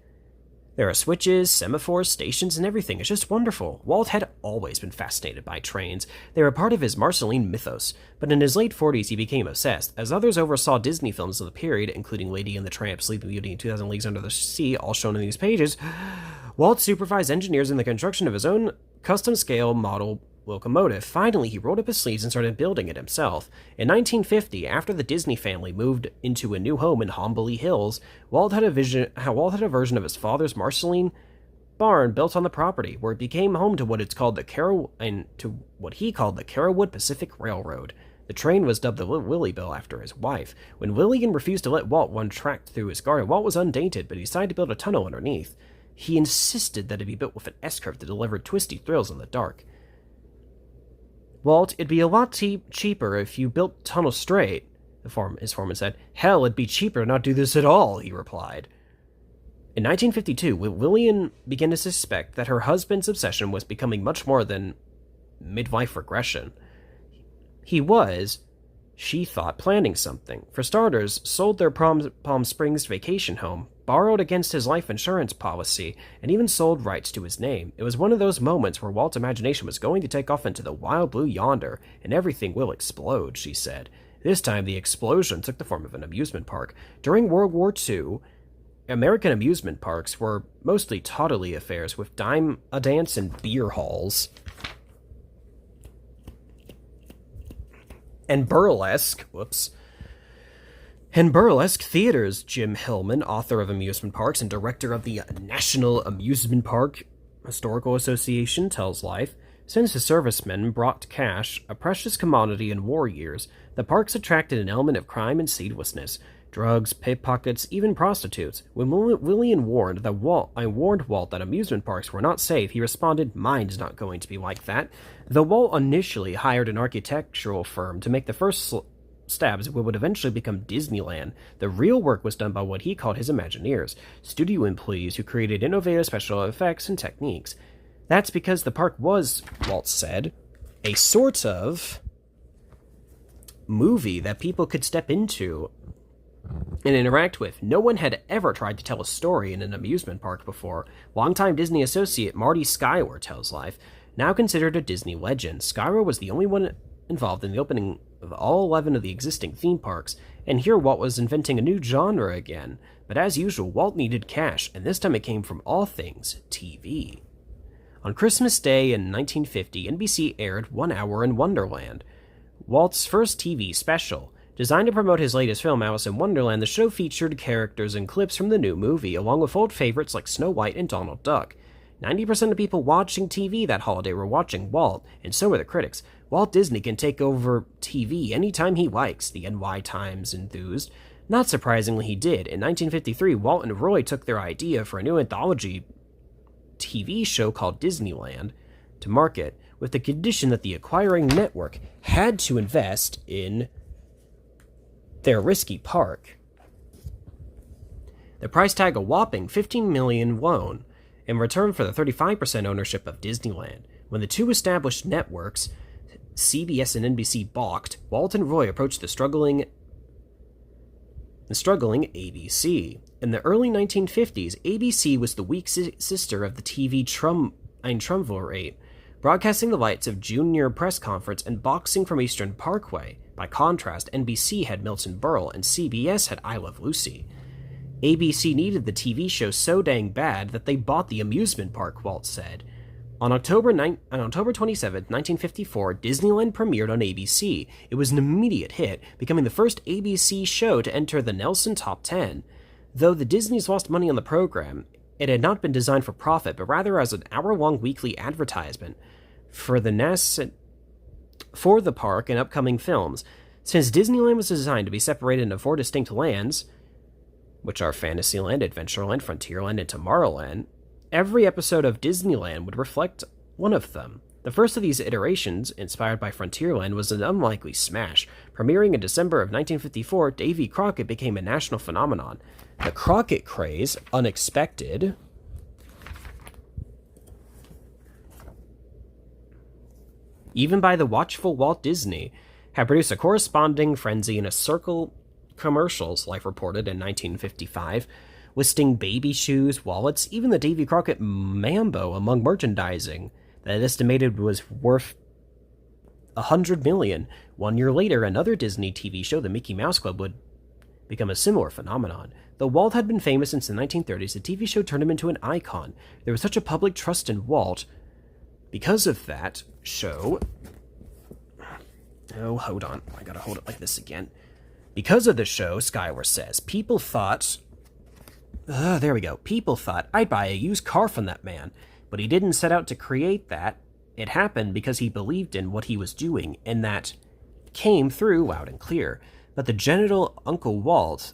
There are switches, semaphores, stations, and everything. It's just wonderful. Walt had always been fascinated by trains. They were part of his Marceline mythos, but in his late 40s he became obsessed. As others oversaw Disney films of the period, including Lady and the Tramp, Sleeping Beauty, and 2,000 Leagues Under the Sea, all shown in these pages, Walt supervised engineers in the construction of his own custom-scale model locomotive. Finally, he rolled up his sleeves and started building it himself. In 1950, after the Disney family moved into a new home in Hombley Hills, Walt had a version of his father's Marceline barn built on the property, where it became home to what he called the Carrollwood Pacific Railroad. The train was dubbed the Willie Bill after his wife. When Lillian refused to let Walt run track through his garden, Walt was undaunted, but he decided to build a tunnel underneath. He insisted that it be built with an S-curve to deliver twisty thrills in the dark. Walt, it'd be a lot cheaper if you built tunnel straight, his foreman said. Hell, it'd be cheaper to not do this at all, he replied. In 1952, Lillian began to suspect that her husband's obsession was becoming much more than midlife regression. He was, she thought, planning something. For starters, sold their Palm Springs vacation home, borrowed against his life insurance policy, and even sold rights to his name. It was one of those moments where Walt's imagination was going to take off into the wild blue yonder, and everything will explode, she said. This time, the explosion took the form of an amusement park. During World War II, American amusement parks were mostly tawdry affairs with dime-a-dance and beer halls. And burlesque theaters. Jim Hillman, author of Amusement Parks and director of the National Amusement Park Historical Association, tells Life, since the servicemen brought cash, a precious commodity in war years, the parks attracted an element of crime and seedlessness. Drugs, pickpockets, even prostitutes. When Lillian warned Walt that amusement parks were not safe, he responded, mine's not going to be like that. Though Walt initially hired an architectural firm to make the first stabs at what would eventually become Disneyland, the real work was done by what he called his Imagineers, studio employees who created innovative special effects and techniques. That's because the park was, Walt said, a sort of movie that people could step into and interact with. No one had ever tried to tell a story in an amusement park before. Longtime Disney associate Marty Schuyler tells Life, now considered a Disney legend. Schuyler was the only one involved in the opening of all 11 of the existing theme parks, and here Walt was inventing a new genre again. But as usual, Walt needed cash, and this time it came from all things TV. On Christmas Day in 1950, NBC aired 1 Hour in Wonderland, Walt's first TV special. Designed to promote his latest film, Alice in Wonderland, the show featured characters and clips from the new movie, along with old favorites like Snow White and Donald Duck. 90% of people watching TV that holiday were watching Walt, and so were the critics. Walt Disney can take over TV anytime he likes, the NY Times enthused. Not surprisingly, he did. In 1953, Walt and Roy took their idea for a new anthology TV show called Disneyland to market, with the condition that the acquiring network had to invest in their risky park. The price tag a whopping $15 million loan in return for the 35% ownership of Disneyland. When the two established networks, CBS and NBC, balked, Walt and Roy approached the struggling ABC. In the early 1950s, ABC was the weak sister of the TV ein Triumvirate, broadcasting the lights of Junior Press Conference and Boxing from Eastern Parkway. By contrast, NBC had Milton Berle and CBS had I Love Lucy. ABC needed the TV show so dang bad that they bought the amusement park, Walt said. On October 27, 1954, Disneyland premiered on ABC. It was an immediate hit, becoming the first ABC show to enter the Nelson Top 10. Though the Disneys lost money on the program, it had not been designed for profit, but rather as an hour-long weekly advertisement for the park and upcoming films. Since Disneyland was designed to be separated into 4 distinct lands, which are Fantasyland, Adventureland, Frontierland, and Tomorrowland, every episode of Disneyland would reflect one of them. The first of these iterations, inspired by Frontierland, was an unlikely smash. Premiering in December of 1954, Davy Crockett became a national phenomenon. The Crockett craze, unexpected, even by the watchful Walt Disney, had produced a corresponding frenzy in a circle commercials, Life reported in 1955, listing baby shoes, wallets, even the Davy Crockett Mambo among merchandising that it estimated was worth $100 million. 1 year later, another Disney TV show, The Mickey Mouse Club, would become a similar phenomenon. Though Walt had been famous since the 1930s, the TV show turned him into an icon. There was such a public trust in Walt because of that show. Oh, hold on. I gotta hold it like this again. Because of the show, Schuyler says, people thought I'd buy a used car from that man, but he didn't set out to create that. It happened because he believed in what he was doing, and that came through loud and clear. But the genital Uncle Walt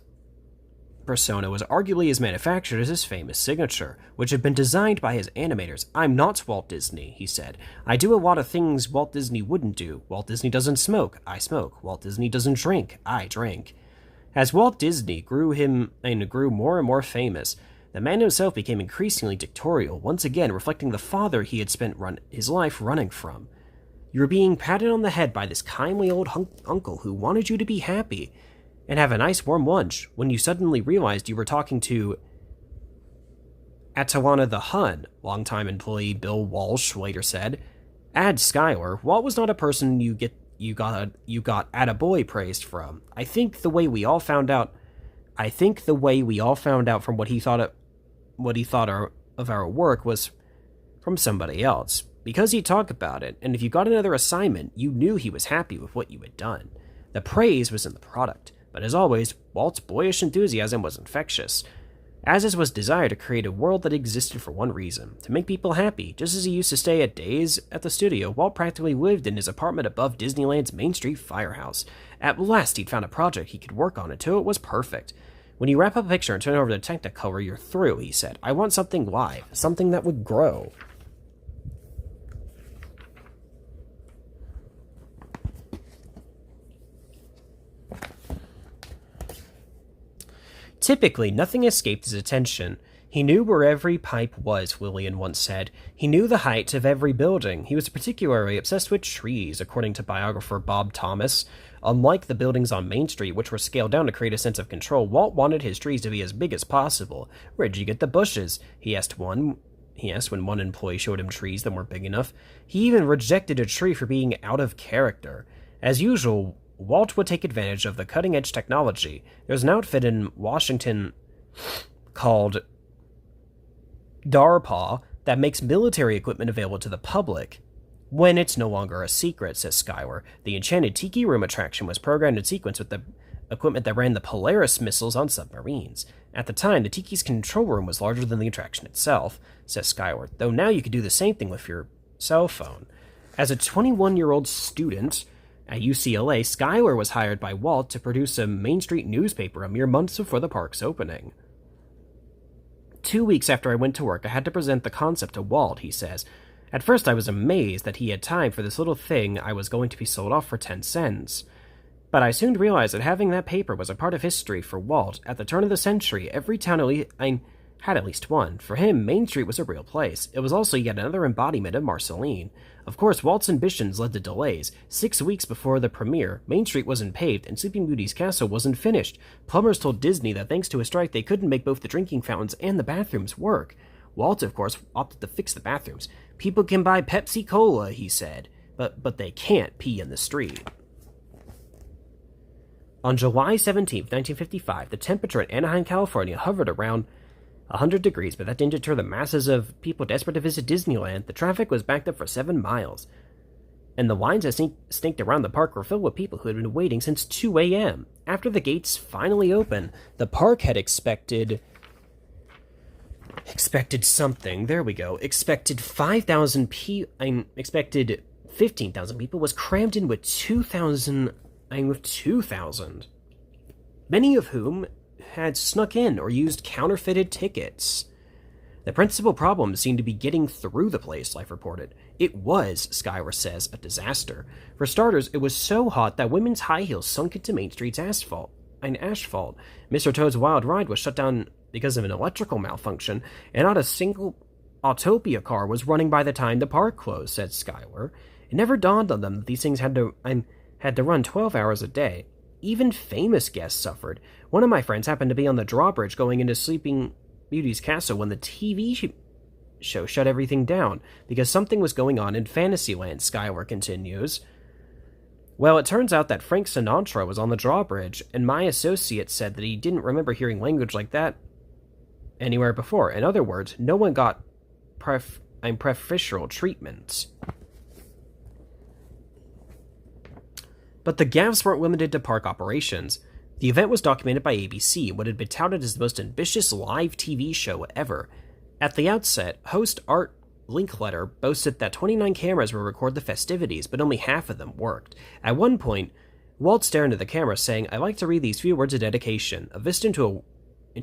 persona was arguably as manufactured as his famous signature, which had been designed by his animators. I'm not Walt Disney, he said. I do a lot of things Walt Disney wouldn't do. Walt Disney doesn't smoke. I smoke. Walt Disney doesn't drink. I drink. As Walt Disney grew more and more famous, the man himself became increasingly dictatorial, once again reflecting the father he had spent his life running from. You were being patted on the head by this kindly old uncle who wanted you to be happy and have a nice warm lunch when you suddenly realized you were talking to Atawana the Hun, longtime employee Bill Walsh later said. Add Schuyler, Walt was not a person you got attaboy praised from. I think the way we all found out from what he thought of our work was from somebody else. Because he talked about it, and if you got another assignment, you knew he was happy with what you had done. The praise was in the product, but as always, Walt's boyish enthusiasm was infectious, as is his desire to create a world that existed for one reason, to make people happy. Just as he used to stay at days at the studio, Walt practically lived in his apartment above Disneyland's Main Street firehouse. At last he'd found a project he could work on until it was perfect. When you wrap up a picture and turn it over to Technicolor, you're through, he said. I want something live, something that would grow. Typically, nothing escaped his attention. He knew where every pipe was, Lillian once said. He knew the height of every building. He was particularly obsessed with trees, according to biographer Bob Thomas. Unlike the buildings on Main Street, which were scaled down to create a sense of control, Walt wanted his trees to be as big as possible. Where'd you get the bushes? He asked when one employee showed him trees that weren't big enough. He even rejected a tree for being out of character. As usual, Walt would take advantage of the cutting-edge technology. There's an outfit in Washington called DARPA that makes military equipment available to the public when it's no longer a secret, says Schuyler. The Enchanted Tiki Room attraction was programmed in sequence with the equipment that ran the Polaris missiles on submarines. At the time, the Tiki's control room was larger than the attraction itself, says Schuyler, though now you could do the same thing with your cell phone. As a 21-year-old student at UCLA, Schuyler was hired by Walt to produce a Main Street newspaper a mere months before the park's opening. 2 weeks after I went to work, I had to present the concept to Walt, he says. At first I was amazed that he had time for this little thing I was going to be sold off for 10 cents. But I soon realized that having that paper was a part of history for Walt. At the turn of the century, every town had at least one. For him, Main Street was a real place. It was also yet another embodiment of Marceline. Of course, Walt's ambitions led to delays. 6 weeks before the premiere, Main Street wasn't paved, and Sleeping Beauty's castle wasn't finished. Plumbers told Disney that thanks to a strike, they couldn't make both the drinking fountains and the bathrooms work. Walt, of course, opted to fix the bathrooms. People can buy Pepsi Cola, he said, but they can't pee in the street. On July 17, 1955, the temperature in Anaheim, California hovered around 100 degrees, but that didn't deter the masses of people desperate to visit Disneyland. The traffic was backed up for 7 miles, and the lines that sneaked around the park were filled with people who had been waiting since 2 a.m. After the gates finally opened, the park had expected something. There we go. Expected 5,000 expected 15,000 people was crammed in with 2,000. Many of whom had snuck in or used counterfeited tickets. The principal problem seemed to be getting through the place, Life reported. It was, Schuyler says, a disaster. For starters, it was so hot that women's high heels sunk into Main Street's asphalt. Mr. Toad's Wild Ride was shut down because of an electrical malfunction, and not a single Autopia car was running by the time the park closed, said Schuyler. It never dawned on them that these things had to run 12 hours a day. Even famous guests suffered. One of my friends happened to be on the drawbridge going into Sleeping Beauty's castle when the TV show shut everything down because something was going on in Fantasyland, Schuyler continues. Well, it turns out that Frank Sinatra was on the drawbridge, and my associate said that he didn't remember hearing language like that anywhere before. In other words, no one got preferential treatment. But the gaffes weren't limited to park operations. The event was documented by ABC, what had been touted as the most ambitious live TV show ever. At the outset, host Art Linkletter boasted that 29 cameras would record the festivities, but only half of them worked. At one point, Walt stared into the camera, saying, "I'd like to read these few words of dedication, a vista into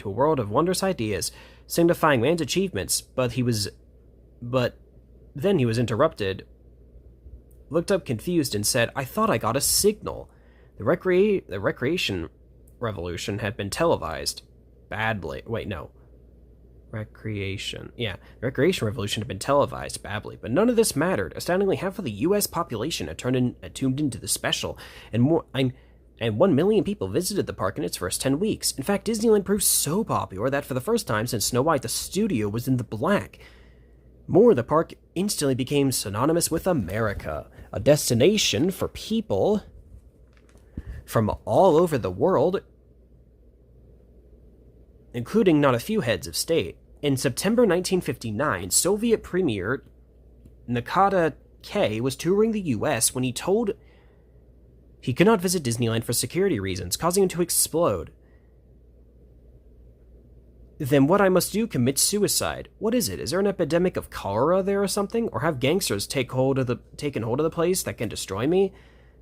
a world of wondrous ideas, signifying man's achievements," but then he was interrupted, looked up confused, and said, "I thought I got a signal." The recreation revolution had been televised badly. The recreation revolution had been televised badly, but none of this mattered. Astoundingly, half of the U.S. population had tuned into the special, and 1 million people visited the park in its first 10 weeks. In fact, Disneyland proved so popular that for the first time since Snow White, the studio was in the black. More, the park instantly became synonymous with America, a destination for people from all over the world, including not a few heads of state. In September 1959, Soviet Premier Nikita K was touring the U.S. when he told he could not visit Disneyland for security reasons, causing him to explode. Then what I must do? Commit suicide. What is it? Is there an epidemic of cholera there or something? Or have gangsters taken hold of the place that can destroy me?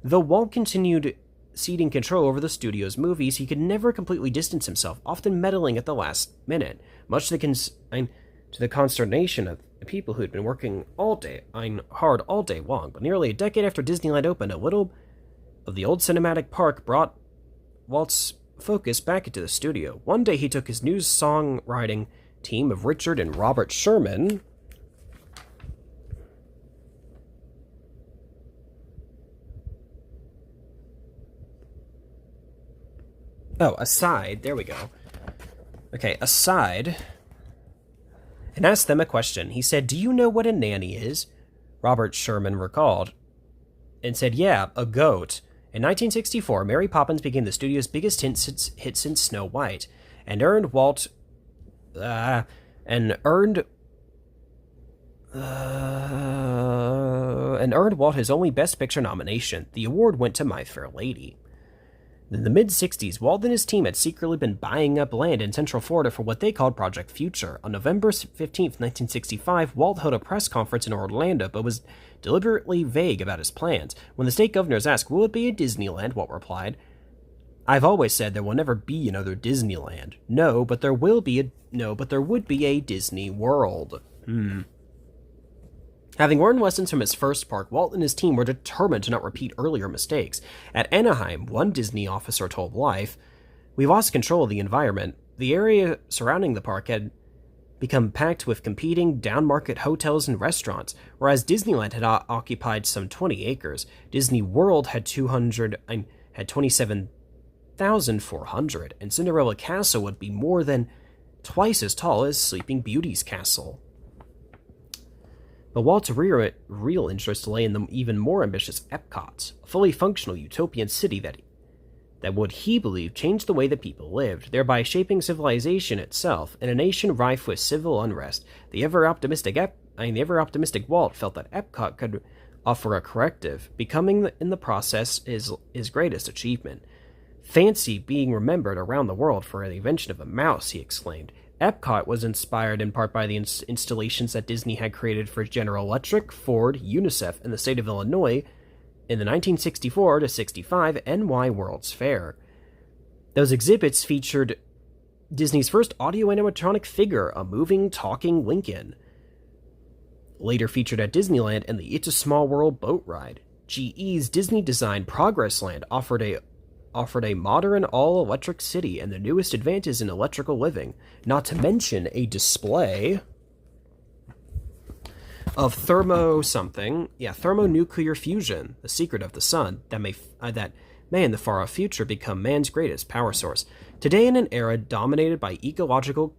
Though Walt continued ceding control over the studio's movies, he could never completely distance himself, often meddling at the last minute, much to the consternation of the people who had been working hard all day long. But nearly a decade after Disneyland opened, a little of the old cinematic park brought Walt's focus back into the studio. One day he took his new songwriting team of Richard and Robert Sherman aside, and asked them a question. He said, "Do you know what a nanny is?" Robert Sherman recalled and said, "Yeah, a goat." In 1964, Mary Poppins became the studio's biggest hit since Snow White, and earned Walt his only Best Picture nomination. The award went to My Fair Lady. In the mid-60s, Walt and his team had secretly been buying up land in Central Florida for what they called Project Future. On November 15, 1965, Walt held a press conference in Orlando, but was deliberately vague about his plans. When the state governors asked, "Will it be a Disneyland?" Walt replied, "I've always said there will never be another Disneyland. No, but there would be a Disney World." Having learned lessons from his first park, Walt and his team were determined to not repeat earlier mistakes. At Anaheim, one Disney officer told Life, "We lost control of the environment. The area surrounding the park had become packed with competing down-market hotels and restaurants, whereas Disneyland had occupied some 20 acres. Disney World had 27,400, and Cinderella Castle would be more than twice as tall as Sleeping Beauty's castle." But Walt's real interest lay in the even more ambitious Epcot, a fully functional utopian city that would, he believed, change the way that people lived, thereby shaping civilization itself. In a nation rife with civil unrest, the ever-optimistic Walt felt that Epcot could offer a corrective, becoming in the process his greatest achievement. "Fancy being remembered around the world for the invention of a mouse," he exclaimed. Epcot was inspired in part by the installations that Disney had created for General Electric, Ford, UNICEF, and the state of Illinois in the 1964 to 65 NY World's Fair. Those exhibits featured Disney's first audio animatronic figure, a moving, talking Lincoln, later featured at Disneyland and the It's a Small World boat ride. GE's Disney-designed Progressland offered a modern all-electric city and the newest advances in electrical living, not to mention a display of thermonuclear fusion, the secret of the sun, that may in the far-off future become man's greatest power source. Today, in an era dominated by ecological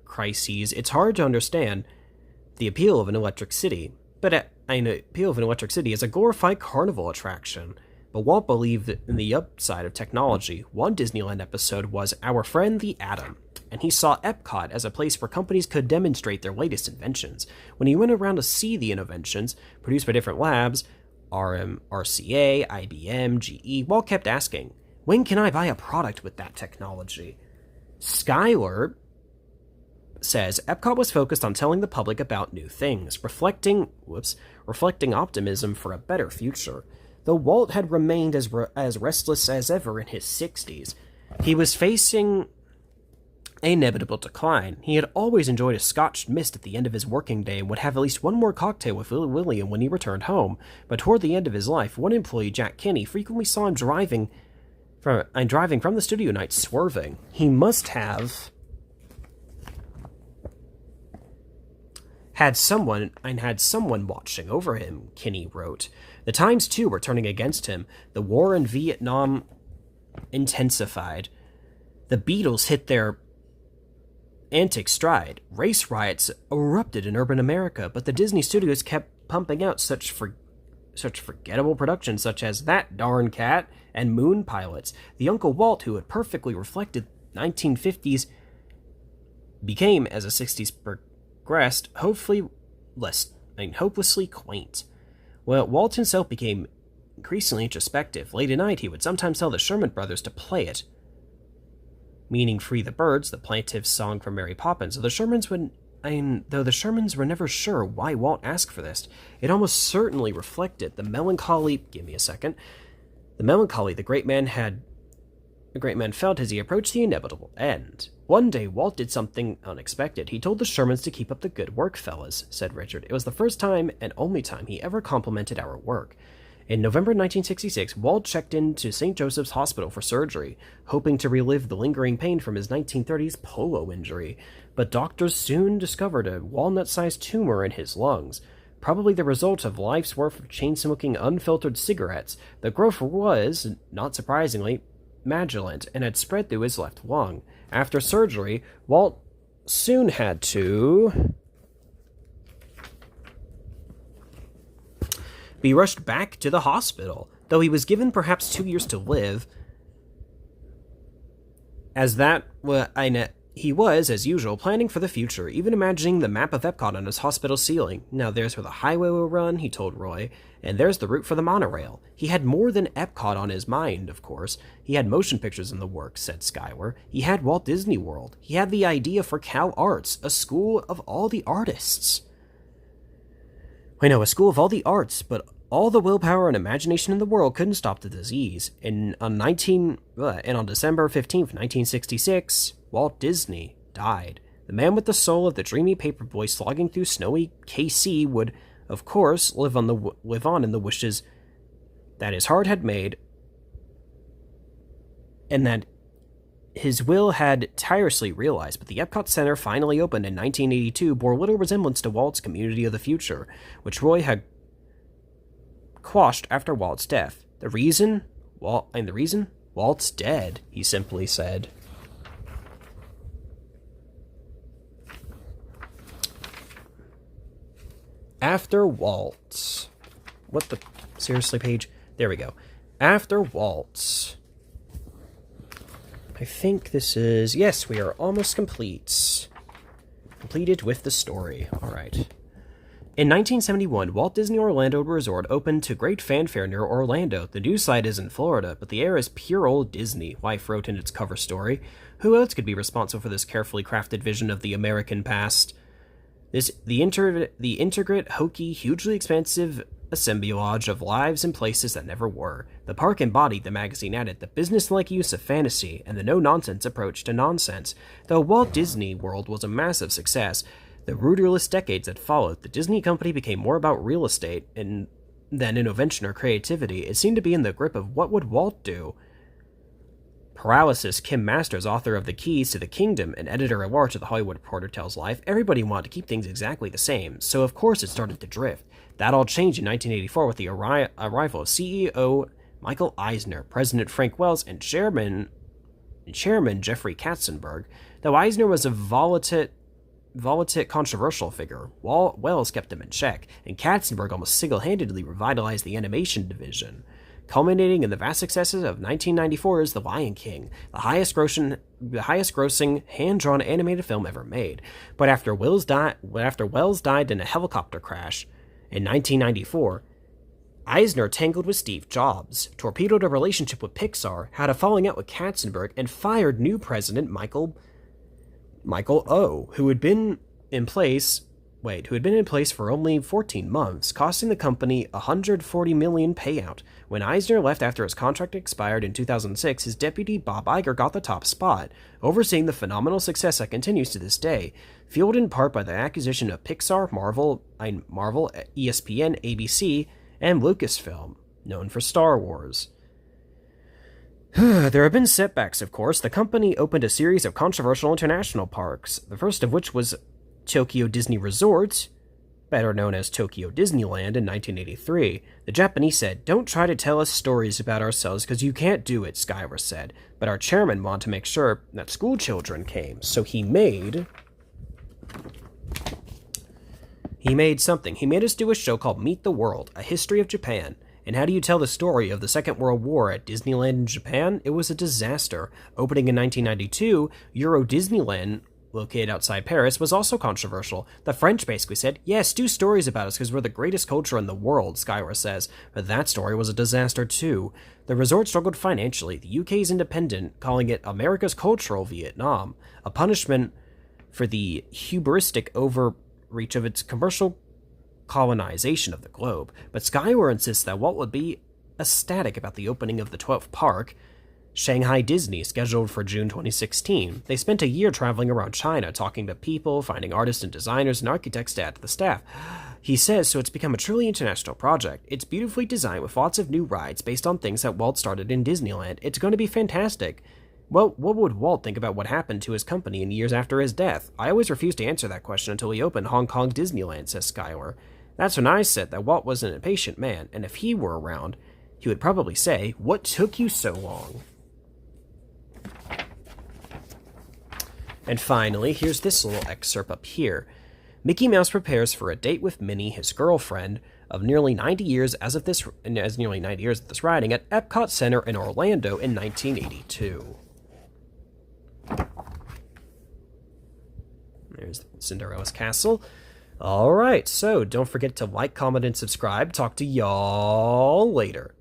crises, it's hard to understand the appeal of an electric city. As a glorified carnival attraction. But Walt believed in the upside of technology. One Disneyland episode was Our Friend the Atom, and he saw Epcot as a place where companies could demonstrate their latest inventions. When he went around to see the inventions produced by different labs, RCA, IBM, GE, Walt kept asking, "When can I buy a product with that technology?" Schuyler says Epcot was focused on telling the public about new things, reflecting optimism for a better future. Though Walt had remained as restless as ever in his 60s, he was facing an inevitable decline. He had always enjoyed a Scotch mist at the end of his working day and would have at least one more cocktail with William when he returned home. But toward the end of his life, one employee, Jack Kinney, frequently saw him driving from the studio night swerving. He must have had someone watching over him, Kinney wrote. The times, too, were turning against him. The war in Vietnam intensified. The Beatles hit their antic stride. Race riots erupted in urban America, but the Disney studios kept pumping out such forgettable productions such as That Darn Cat and Moon Pilots. The Uncle Walt, who had perfectly reflected 1950s, became, as the 60s progressed, hopelessly quaint. Well, Walt himself became increasingly introspective. Late at night, he would sometimes tell the Sherman brothers to play it, meaning Free the Birds, the plaintive song from Mary Poppins. Though the Shermans were never sure why Walt asked for this, it almost certainly reflected the melancholy the great man felt as he approached the inevitable end. One day, Walt did something unexpected. He told the Shermans to keep up the good work, fellas, said Richard. It was the first time and only time he ever complimented our work. In November 1966, Walt checked into St. Joseph's Hospital for surgery, hoping to relive the lingering pain from his 1930s polo injury. But doctors soon discovered a walnut-sized tumor in his lungs, probably the result of life's work of chain-smoking unfiltered cigarettes. The growth was, not surprisingly, Magellant and had spread through his left lung. After surgery, Walt soon had to be rushed back to the hospital, though he was given perhaps 2 years to live. He was, as usual, planning for the future, even imagining the map of Epcot on his hospital ceiling. Now there's where the highway will run, he told Roy, and there's the route for the monorail. He had more than Epcot on his mind, of course. He had motion pictures in the works, said Schuyler. He had Walt Disney World. He had the idea for Cal Arts, a school of all the artists. I know, a school of all the arts, but all the willpower and imagination in the world couldn't stop the disease. And on December 15th, 1966, Walt Disney died. The man with the soul of the dreamy paperboy slogging through snowy KC would, of course, live on in the wishes that his heart had made, and that his will had tirelessly realized. But the Epcot Center, finally opened in 1982, bore little resemblance to Walt's Community of the Future, which Roy had quashed after Walt's death. The reason? Walt's dead, he simply said. After Walt. What the... Seriously, page? There we go. After Walt. I think this is... Yes, we are almost complete. Completed with the story. Alright. In 1971, Walt Disney Orlando Resort opened to great fanfare near Orlando. The new site is in Florida, but the air is pure old Disney, Wife wrote in its cover story. Who else could be responsible for this carefully crafted vision of the American past? The intricate, hokey, hugely expansive assemblage of lives and places that never were. The park embodied, the magazine added, the business-like use of fantasy and the no-nonsense approach to nonsense. Though Walt Disney World was a massive success, the rudderless decades that followed, the Disney company became more about real estate than innovation or creativity. It seemed to be in the grip of what would Walt do. Paralysis, Kim Masters, author of The Keys to the Kingdom and editor-at-large of The Hollywood Reporter, tells Life, everybody wanted to keep things exactly the same, so of course it started to drift. That all changed in 1984 with the arrival of CEO Michael Eisner, President Frank Wells, and Chairman Jeffrey Katzenberg. Though Eisner was a volatile, controversial figure, Wells kept him in check, and Katzenberg almost single-handedly revitalized the animation division. Culminating in the vast successes of 1994's The Lion King, the highest grossing hand-drawn animated film ever made. But after Wells died in a helicopter crash in 1994, Eisner tangled with Steve Jobs, torpedoed a relationship with Pixar, had a falling out with Katzenberg, and fired new president Michael O, who had been in place for only 14 months, costing the company a $140 million payout. When Eisner left after his contract expired in 2006, his deputy Bob Iger got the top spot, overseeing the phenomenal success that continues to this day, fueled in part by the acquisition of Pixar, Marvel, ESPN, ABC, and Lucasfilm, known for Star Wars. There have been setbacks, of course. The company opened a series of controversial international parks, the first of which was Tokyo Disney Resort, better known as Tokyo Disneyland, in 1983. The Japanese said, "Don't try to tell us stories about ourselves because you can't do it," Schuyler said. But our chairman wanted to make sure that school children came, so he made something. He made us do a show called Meet the World, A History of Japan. And how do you tell the story of the Second World War at Disneyland in Japan? It was a disaster. Opening in 1992, Euro Disneyland, located outside Paris, was also controversial. The French basically said, yes, do stories about us because we're the greatest culture in the world, Schuyler says. But that story was a disaster too. The resort struggled financially. The UK's independent, calling it America's cultural Vietnam, a punishment for the hubristic overreach of its commercial colonization of the globe. But Schuyler insists that Walt would be ecstatic about the opening of the 12th park, Shanghai Disney, scheduled for June 2016. They spent a year traveling around China, talking to people, finding artists and designers and architects to add to the staff. He says, so it's become a truly international project. It's beautifully designed with lots of new rides based on things that Walt started in Disneyland. It's going to be fantastic. Well, what would Walt think about what happened to his company in years after his death? I always refused to answer that question until he opened Hong Kong Disneyland, says Schuyler. That's when I said that Walt was an impatient man, and if he were around, he would probably say, "What took you so long?" And finally, here's this little excerpt up here. Mickey Mouse prepares for a date with Minnie, his girlfriend, of nearly 90 years at this riding at Epcot Center in Orlando in 1982. There's Cinderella's castle. Alright, so don't forget to like, comment, and subscribe. Talk to y'all later.